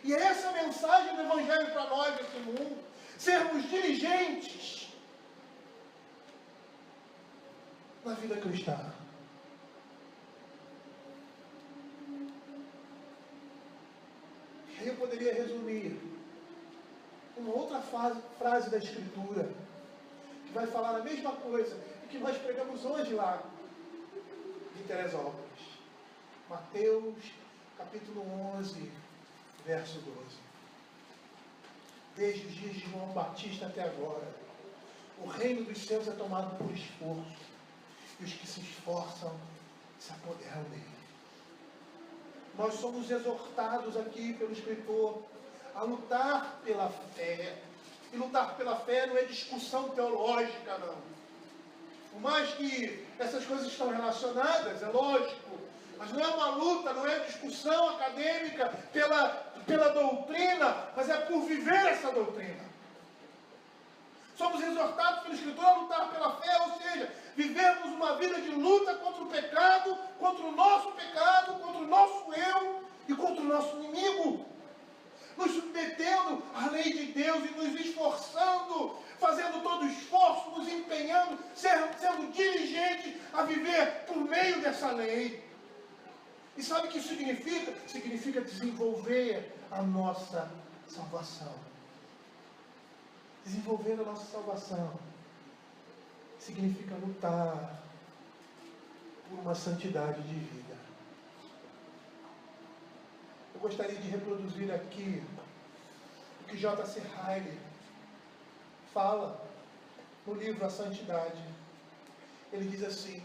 E é essa a mensagem do Evangelho para nós nesse mundo. Sermos diligentes na vida cristã. Aí eu poderia resumir uma outra frase da Escritura, que vai falar a mesma coisa que nós pregamos hoje lá de Teresópolis. Mateus, capítulo 11, verso 12. Desde os dias de João Batista até agora, o reino dos céus é tomado por esforço, e os que se esforçam se apoderam dele. Nós somos exortados aqui pelo escritor a lutar pela fé. E lutar pela fé não é discussão teológica, não. Por mais que essas coisas estão relacionadas, é lógico, mas não é uma luta, não é discussão acadêmica pela doutrina, mas é por viver essa doutrina. Somos exortados pelo escritor a lutar pela fé, ou seja, vivermos uma vida de luta contra o pecado, contra o nosso pecado, contra o nosso eu e contra o nosso inimigo. Nos submetendo à lei de Deus e nos esforçando, fazendo todo o esforço, nos empenhando, sendo diligentes a viver por meio dessa lei. E sabe o que isso significa? Significa desenvolver a nossa salvação. Desenvolver a nossa salvação significa lutar por uma santidade de vida. gostaria de reproduzir aqui o que J.C. Ryle fala no livro A Santidade. Ele diz assim: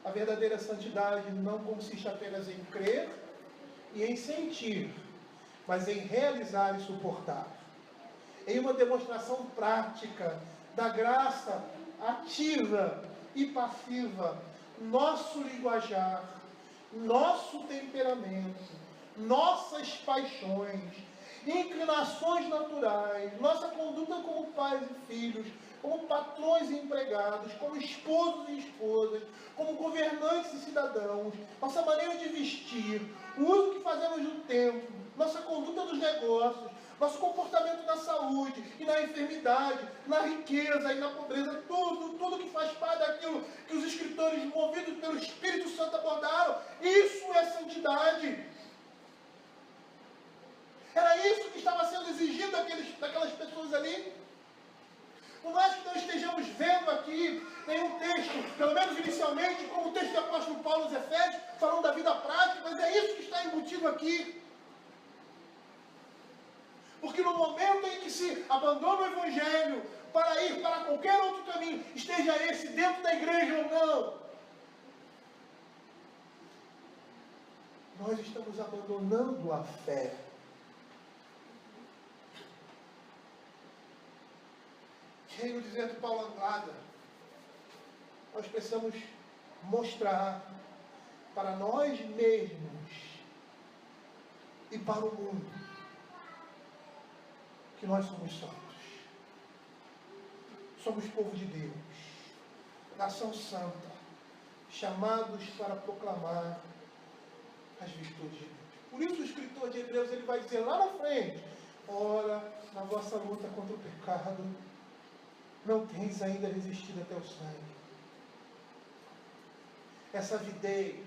a verdadeira santidade não consiste apenas em crer e em sentir, mas em realizar e suportar. Em uma demonstração prática da graça ativa e passiva, nosso linguajar, nosso temperamento, nossas paixões, inclinações naturais, nossa conduta como pais e filhos, como patrões e empregados, como esposos e esposas, como governantes e cidadãos, nossa maneira de vestir, o uso que fazemos do tempo, nossa conduta dos negócios, nosso comportamento na saúde e na enfermidade, na riqueza e na pobreza, tudo que faz parte daquilo que os escritores, movidos pelo Espírito Santo, abordaram, isso é santidade. Era isso que estava sendo exigido daquelas pessoas ali. Por mais que não estejamos vendo aqui nenhum texto, pelo menos inicialmente, como o texto do apóstolo Paulo aos Efésios, falando da vida prática, mas é isso que está embutido aqui. Porque no momento em que se abandona o Evangelho para ir para qualquer outro caminho, esteja esse dentro da igreja ou não, nós estamos abandonando a fé. E aí, no dizer de Paulo Andrada, nós precisamos mostrar para nós mesmos e para o mundo que nós somos santos. Somos povo de Deus, nação santa, chamados para proclamar as virtudes de Deus. Por isso o escritor de Hebreus ele vai dizer lá na frente: ora, na vossa luta contra o pecado, não tens ainda resistido até o sangue. Essa avidez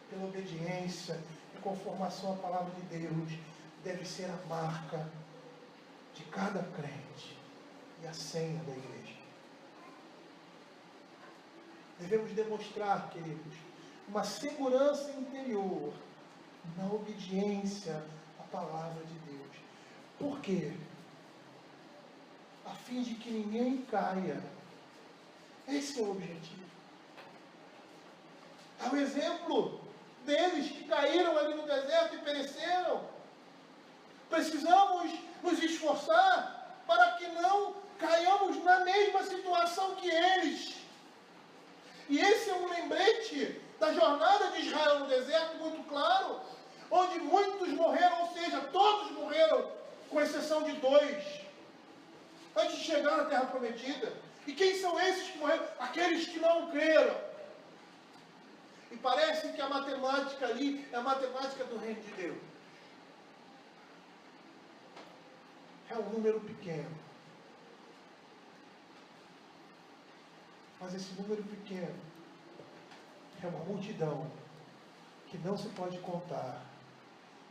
pela obediência e conformação à palavra de Deus deve ser a marca de cada crente e a senha da igreja. Devemos demonstrar, queridos, uma segurança interior na obediência à palavra de Deus. Por quê? A fim de que ninguém caia. Esse é o objetivo. É o exemplo deles que caíram ali no deserto e pereceram. Precisamos nos esforçar para que não caiamos na mesma situação que eles. E esse é um lembrete da jornada de Israel no deserto muito claro, onde muitos morreram, ou seja, todos morreram, com exceção de 2, antes de chegar na Terra Prometida. E quem são esses que morreram? Aqueles que não creram. E parece que a matemática ali é a matemática do reino de Deus. É um número pequeno. Mas esse número pequeno é uma multidão que não se pode contar,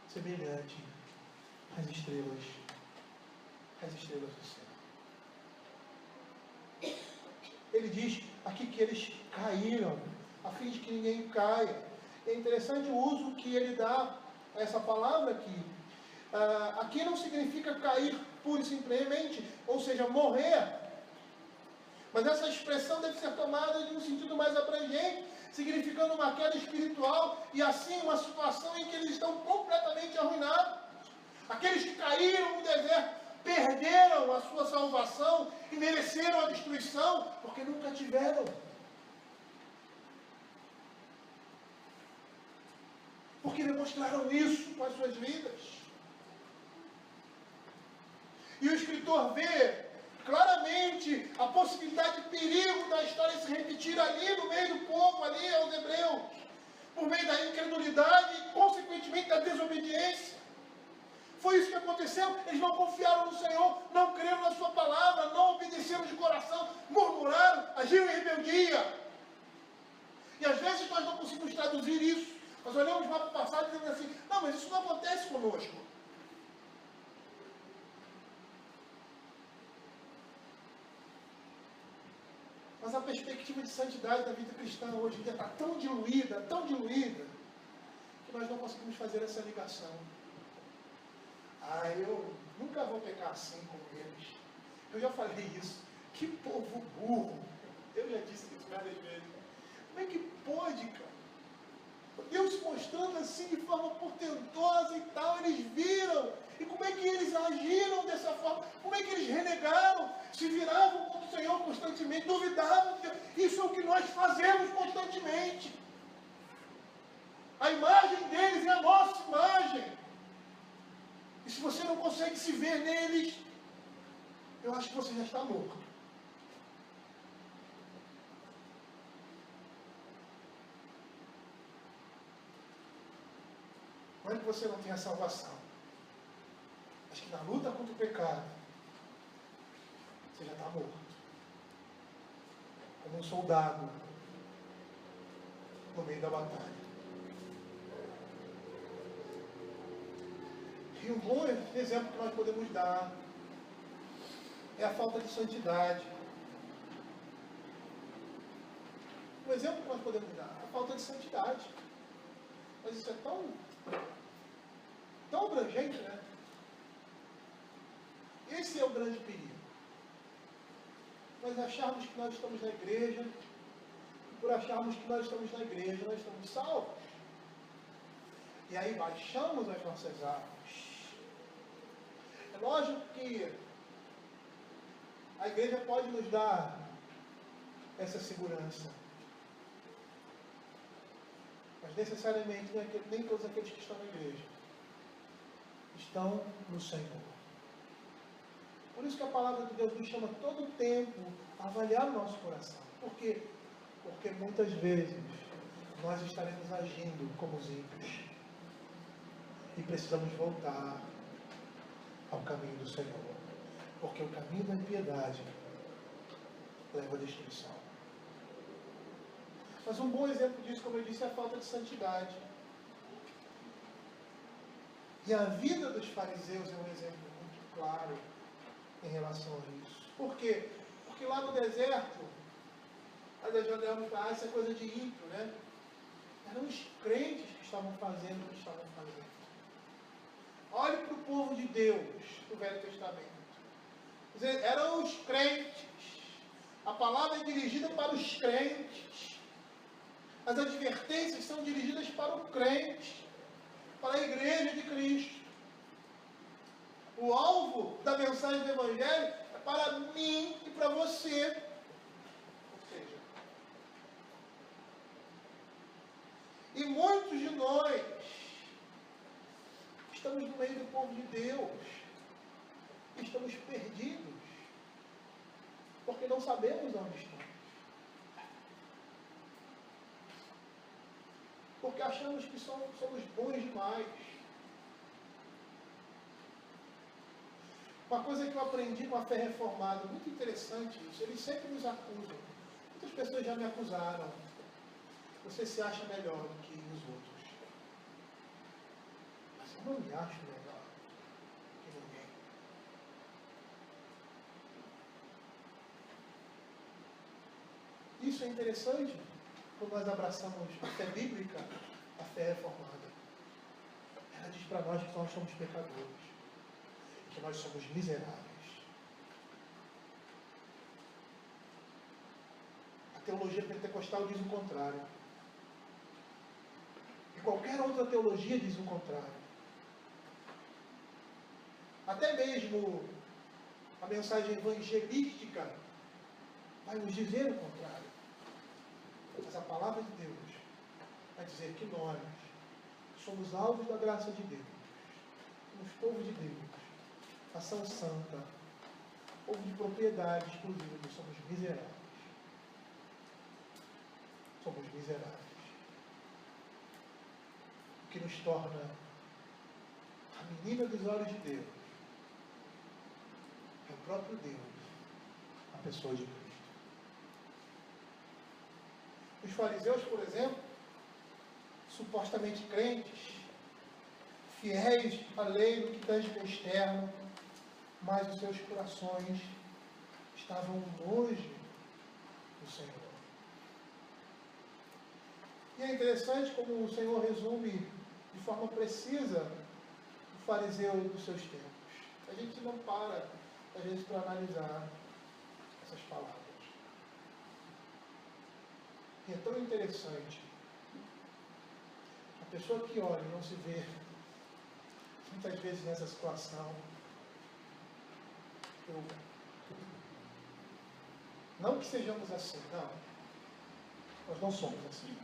semelhante às estrelas do céu. Ele diz aqui que eles caíram, a fim de que ninguém caia. É interessante o uso que ele dá a essa palavra aqui. Aqui não significa cair pura e simplesmente, ou seja, morrer. Mas essa expressão deve ser tomada de um sentido mais abrangente, significando uma queda espiritual e assim uma situação em que eles estão completamente arruinados. Aqueles que caíram no deserto perderam a sua salvação e mereceram a destruição porque nunca tiveram. Porque demonstraram isso com as suas vidas. E o escritor vê claramente a possibilidade de perigo da história se repetir ali no meio do povo, ali aos hebreus, por meio da incredulidade e, consequentemente, da desobediência. Foi isso que aconteceu. Eles não confiaram no Senhor, não creram na sua palavra, não obedeceram de coração, murmuraram, agiram em rebeldia. E às vezes nós não conseguimos traduzir isso. Nós olhamos lá para o passado e dizemos assim: não, mas isso não acontece conosco. Mas a perspectiva de santidade da vida cristã hoje em dia está tão diluída, que nós não conseguimos fazer essa ligação. Eu nunca vou pecar assim como eles. Eu já falei isso. Que povo burro. Eu já disse isso várias vezes. Como é que pode, cara? Deus mostrando assim de forma portentosa e tal, eles viram. E como é que eles agiram dessa forma? Como é que eles renegaram? Se viravam contra o Senhor constantemente, duvidavam de Deus. Isso é o que nós fazemos constantemente. A imagem deles é a nossa imagem. E se você não consegue se ver neles, eu acho que você já está morto. Não é que você não tenha salvação. Acho que na luta contra o pecado, você já está morto. Como um soldado no meio da batalha. E um bom exemplo que nós podemos dar é a falta de santidade. Um exemplo que nós podemos dar é a falta de santidade. Mas isso é tão abrangente, né? Esse é o grande perigo. Nós acharmos que nós estamos na igreja, e por acharmos que nós estamos na igreja, nós estamos salvos. E aí baixamos as nossas armas. É lógico que a igreja pode nos dar essa segurança. Mas necessariamente nem todos aqueles que estão na igreja estão no Senhor. Por isso que a palavra de Deus nos chama todo o tempo a avaliar o nosso coração. Por quê? Porque muitas vezes nós estaremos agindo como os ímpios. E precisamos voltar ao caminho do Senhor. Porque o caminho da impiedade leva à destruição. Mas um bom exemplo disso, como eu disse, é a falta de santidade. E a vida dos fariseus é um exemplo muito claro em relação a isso. Por quê? Porque lá no deserto, nós já olhamos para isso é coisa de ímpio, né? Eram os crentes que estavam fazendo o que estavam fazendo. Olhe para o povo de Deus do Velho Testamento. Eram os crentes. A palavra é dirigida para os crentes. As advertências são dirigidas para o crente, para a igreja de Cristo. O alvo da mensagem do Evangelho é para mim e para você. Ou seja, e muitos de nós estamos no meio do povo de Deus. Estamos perdidos. Porque não sabemos onde estamos. Porque achamos que somos bons demais. Uma coisa que eu aprendi com a fé reformada, muito interessante isso, eles sempre nos acusam. Muitas pessoas já me acusaram. Você se acha melhor do que os outros. Mas eu não me acho melhor que ninguém. Isso é interessante quando nós abraçamos a fé bíblica, a fé reformada. Ela diz para nós que nós somos pecadores, que nós somos miseráveis. A teologia pentecostal diz o contrário. E qualquer outra teologia diz o contrário. Até mesmo a mensagem evangelística vai nos dizer o contrário. Mas a palavra de Deus vai dizer que nós somos alvos da graça de Deus. Somos povo de Deus. Nação santa. Povo de propriedade exclusiva. Nós somos miseráveis. Somos miseráveis. O que nos torna a menina dos olhos de Deus é o próprio Deus, a pessoa de Cristo. Os fariseus, por exemplo, supostamente crentes, fiéis à lei no que tange ao externo, mas os seus corações estavam longe do Senhor. E é interessante como o Senhor resume de forma precisa fariseu dos seus tempos. A gente não para, às vezes, para analisar essas palavras. E é tão interessante. A pessoa que olha e não se vê, muitas vezes nessa situação, não que sejamos assim, não. Nós não somos assim.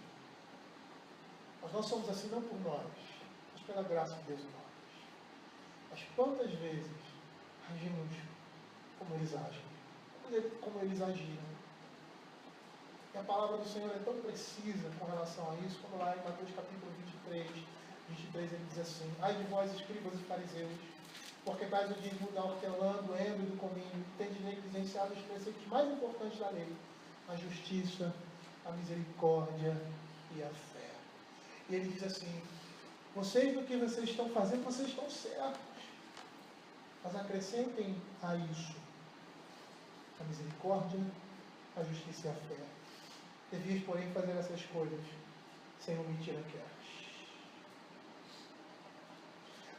Nós não somos assim não por nós, mas pela graça de Deus em nós. Mas quantas vezes agimos como eles agem, como eles agiram? E a palavra do Senhor é tão precisa com relação a isso, como lá em Mateus capítulo 23 ele diz assim: ai de vós, escribas e fariseus, porque tais o dízimo da hortelã, do endro e do cominho, tendes negligenciado os preceitos mais importantes da lei, a justiça, a misericórdia e a fé. E ele diz assim: vocês, do que vocês estão fazendo, vocês estão certos. Mas acrescentem a isso a misericórdia, a justiça e a fé. Devias, porém, fazer essas coisas sem omitir aquelas.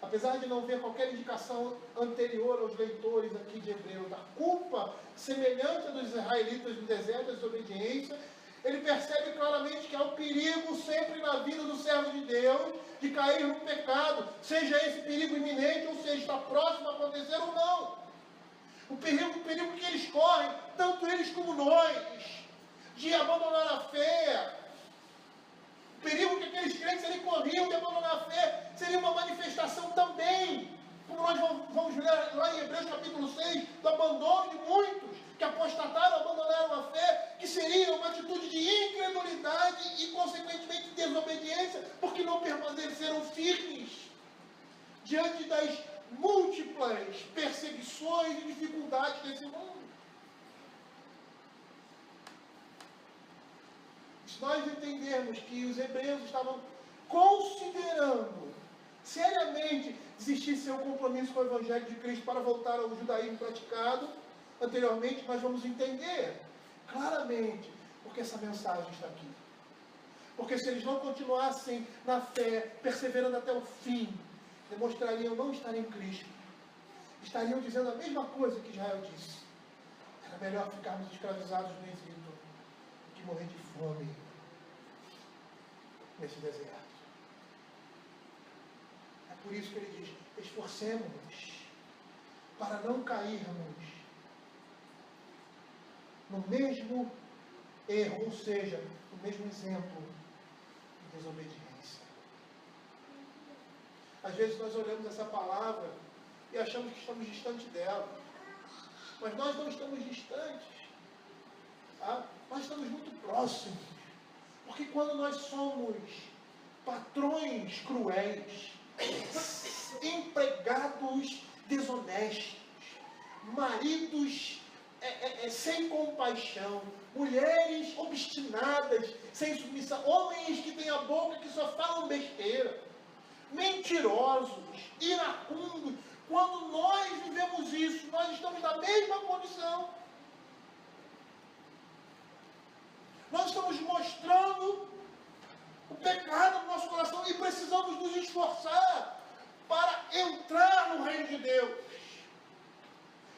Apesar de não ver qualquer indicação anterior aos leitores aqui de Hebreus da culpa semelhante à dos israelitas no deserto da desobediência, ele percebe claramente que há um perigo sempre na vida do servo de Deus de cair no pecado, seja esse perigo iminente, ou seja, está próximo a acontecer ou não. O perigo que eles correm, tanto eles como nós, de abandonar a fé. O perigo que aqueles crentes ali corriam de abandonar a fé seria uma manifestação também, como nós vamos ler lá em Hebreus capítulo 6, do abandono de muitos que apostataram, abandonaram a fé, que seria uma atitude de incredulidade e, consequentemente, desobediência, porque não permaneceram firmes diante das múltiplas perseguições e dificuldades desse mundo. Se nós entendermos que os hebreus estavam considerando seriamente desistir de seu compromisso com o Evangelho de Cristo para voltar ao judaísmo praticado anteriormente, nós vamos entender claramente porque essa mensagem está aqui. Porque se eles não continuassem na fé, perseverando até o fim, demonstrariam não estar em Cristo. Estariam dizendo a mesma coisa que Israel disse: era melhor ficarmos escravizados no Egito do que morrer de fome nesse deserto. É por isso que ele diz: esforcemos-nos para não cairmos no mesmo erro, ou seja, no mesmo exemplo de desobediência. Às vezes nós olhamos essa palavra e achamos que estamos distantes dela, mas nós não estamos distantes, tá? Nós estamos muito próximos, porque quando nós somos patrões cruéis, empregados desonestos, maridos sem compaixão, mulheres obstinadas, sem submissão, homens que têm a boca que só falam besteira, mentirosos, iracundos, quando nós vivemos isso, nós estamos na mesma condição. Nós estamos mostrando o pecado no nosso coração e precisamos nos esforçar para entrar no reino de Deus.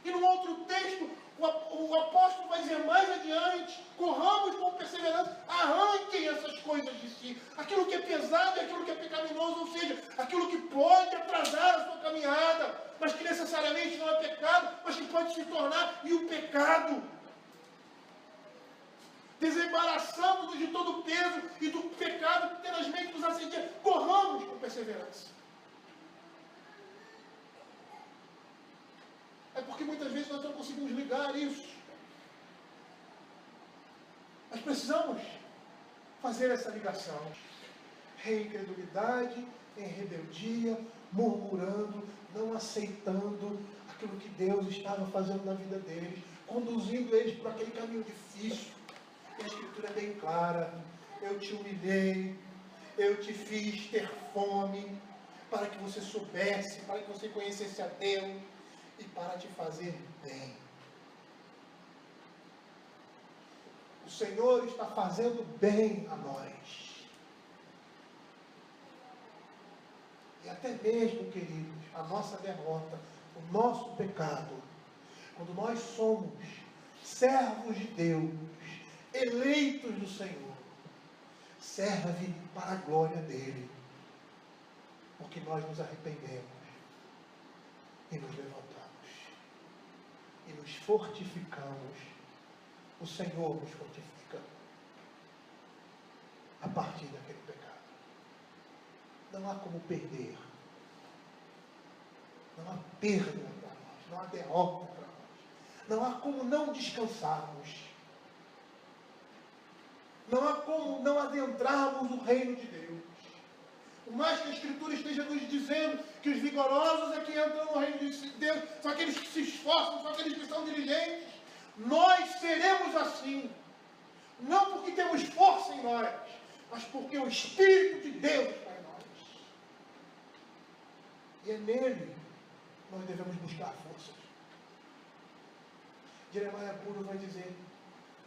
E no outro texto, o apóstolo vai dizer mais adiante: corramos com perseverança, arranquem essas coisas de si, aquilo que é pesado e aquilo que é pecaminoso, ou seja, aquilo que pode atrasar a sua caminhada, mas que necessariamente não é pecado, mas que pode se tornar e o pecado. Desembaraçando-nos de todo o peso e do pecado que tenazmente nos assedia, corramos com perseverança. É porque muitas vezes nós não conseguimos ligar isso. Nós precisamos fazer essa ligação. Incredulidade, em rebeldia, murmurando, não aceitando aquilo que Deus estava fazendo na vida deles, conduzindo eles por aquele caminho difícil. E a Escritura é bem clara: eu te humilhei, eu te fiz ter fome, para que você soubesse, para que você conhecesse a Deus, e para te fazer bem. O Senhor está fazendo bem a nós. E é até mesmo, queridos, a nossa derrota, o nosso pecado, quando nós somos servos de Deus, eleitos do Senhor, serve para a glória dele, porque nós nos arrependemos e nos levantamos e nos fortificamos. O Senhor nos fortifica a partir daquele pecado. Não há como perder. Não há perda para nós. Não há derrota para nós. Não há como não descansarmos. Não há como não adentrarmos o reino de Deus. Por mais que a Escritura esteja nos dizendo que os vigorosos é que entram no reino de Deus, são aqueles que se esforçam, são aqueles que são diligentes, nós seremos assim. Não porque temos força em nós, mas porque o Espírito de Deus está em nós. E é nele que nós devemos buscar forças. Jeremias Puro vai dizer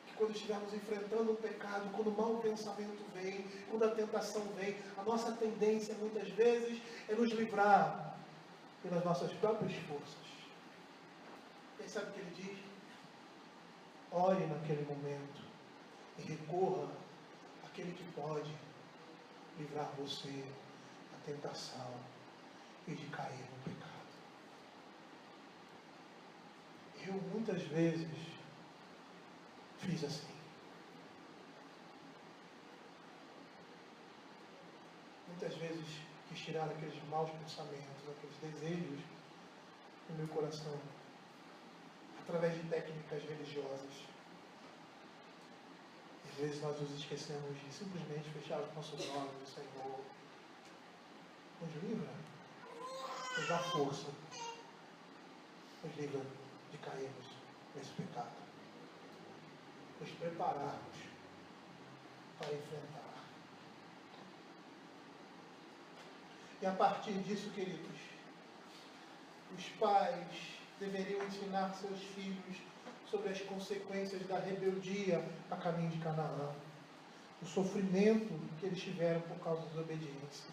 que quando estivermos enfrentando um pecado, quando o mau pensamento vem, quando a tentação vem, a nossa tendência muitas vezes é nos livrar pelas nossas próprias forças. E sabe o que ele diz? Ore naquele momento e recorra àquele que pode livrar você da tentação e de cair no pecado. Eu muitas vezes fiz assim. Muitas vezes quis tirar aqueles maus pensamentos, aqueles desejos do meu coração, através de técnicas religiosas. Às vezes nós nos esquecemos de simplesmente fechar os nossos olhos e Senhor nos livra, nos dá força, nos livra de cairmos nesse pecado, nos prepararmos para enfrentar. E a partir disso, queridos, os pais deveriam ensinar seus filhos sobre as consequências da rebeldia a caminho de Canaã, o sofrimento que eles tiveram por causa da desobediência.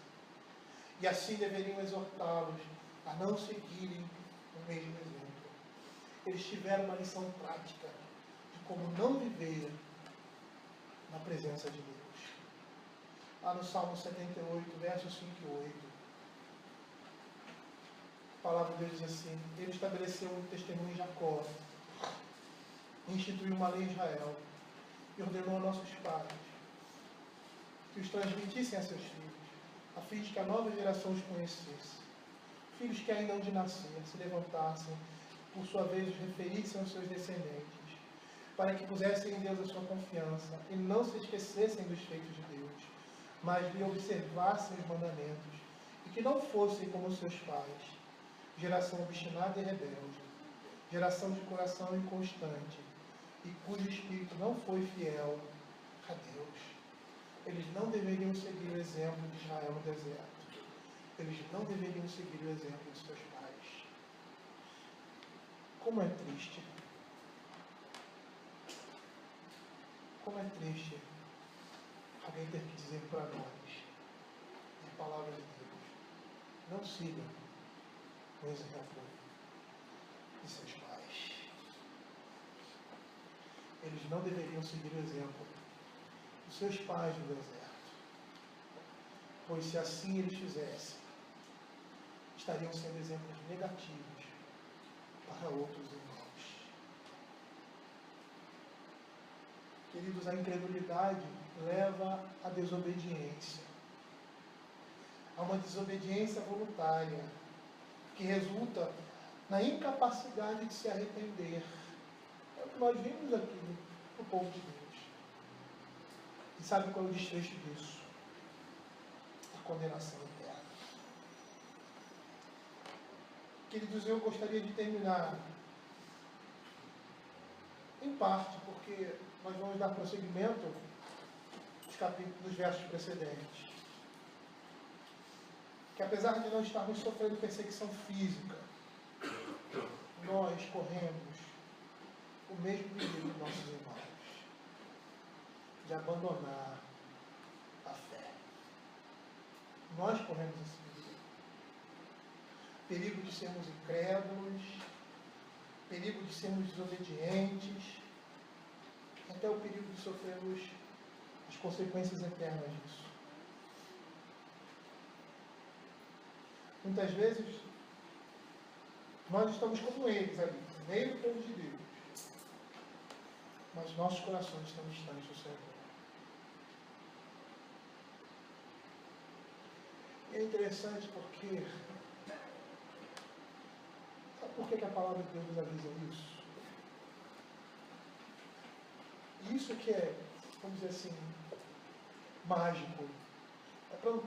E assim deveriam exortá-los a não seguirem o mesmo exemplo. Eles tiveram uma lição prática de como não viver na presença de Deus. Lá no Salmo 78, versos 5 e 8, a palavra de Deus diz assim: ele estabeleceu um testemunho em Jacó, instituiu uma lei em Israel e ordenou a nossos pais que os transmitissem a seus filhos, a fim de que a nova geração os conhecesse. Filhos que ainda hão de nascer, se levantassem, por sua vez os referissem aos seus descendentes, para que pusessem em Deus a sua confiança e não se esquecessem dos feitos de Deus, mas lhe observassem os mandamentos, e que não fossem como seus pais, geração obstinada e rebelde, geração de coração inconstante, e cujo espírito não foi fiel a Deus. Eles não deveriam seguir o exemplo de Israel no deserto. Eles não deveriam seguir o exemplo de seus pais. Como é triste. Como é triste alguém ter que dizer para nós, a palavra de Deus, não siga o exemplo de seus pais. Eles não deveriam seguir o exemplo dos seus pais no deserto, pois se assim eles fizessem, estariam sendo exemplos negativos para outros irmãos. Queridos, a incredulidade leva à desobediência. Há uma desobediência voluntária que resulta na incapacidade de se arrepender. É o que nós vimos aqui no povo de Deus. E sabe qual é o desfecho disso? A condenação eterna. Queridos, eu gostaria de terminar em parte, porque nós vamos dar prosseguimento dos versos precedentes. Que apesar de não estarmos sofrendo perseguição física, nós corremos o mesmo perigo dos nossos irmãos, de abandonar a fé. Nós corremos esse perigo. perigo de sermos incrédulos, perigo de sermos desobedientes, até o perigo de sofrermos as consequências eternas disso. Muitas vezes, nós estamos como eles ali, no meio do povo de Deus, mas nossos corações estão distantes do Senhor. E é interessante porque... Sabe por que a palavra de Deus nos avisa isso? Isso que é, vamos dizer assim, mágico. É para não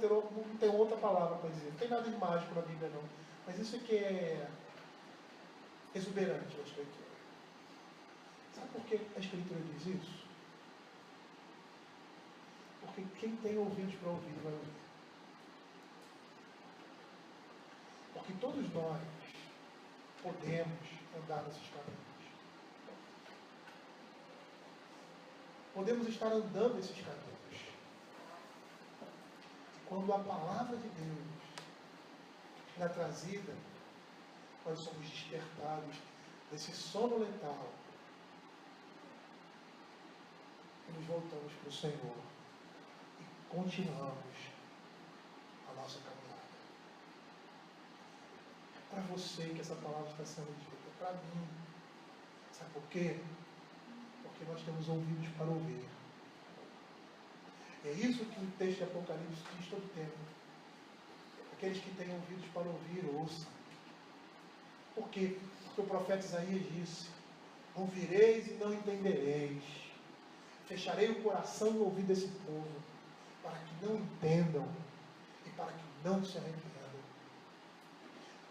ter outra palavra para dizer. Não tem nada de mágico na Bíblia, não. Mas isso que é exuberante na Escritura. Sabe por que a Escritura diz isso? Porque quem tem ouvidos para ouvir, vai ouvir. Porque todos nós podemos andar nesses caminhos. Podemos estar andando nesses caminhos. Quando a palavra de Deus é trazida, nós somos despertados desse sono letal e nos voltamos para o Senhor e continuamos a nossa caminhada. É para você que essa palavra está sendo dita, é para mim. Sabe por quê? Porque nós temos ouvidos para ouvir. É isso que o texto de Apocalipse diz todo o tempo. Aqueles que têm ouvidos para ouvir, ouçam. Por quê? Porque o profeta Isaías disse: ouvireis e não entendereis. Fecharei o coração e o ouvido desse povo, para que não entendam e para que não se arrependam.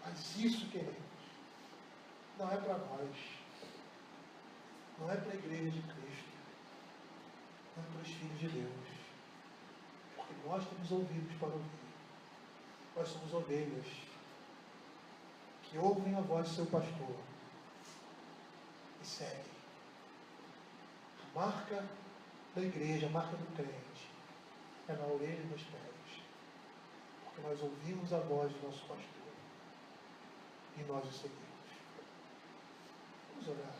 Mas isso, queridos, não é para nós. Não é para a igreja de Cristo. Não é para os filhos de Deus. Porque nós temos ouvidos para ouvir. Nós somos ovelhas que ouvem a voz do seu pastor e seguem. A marca da igreja, a marca do crente, é na orelha e nos pés. Porque nós ouvimos a voz do nosso pastor e nós o seguimos. Vamos orar.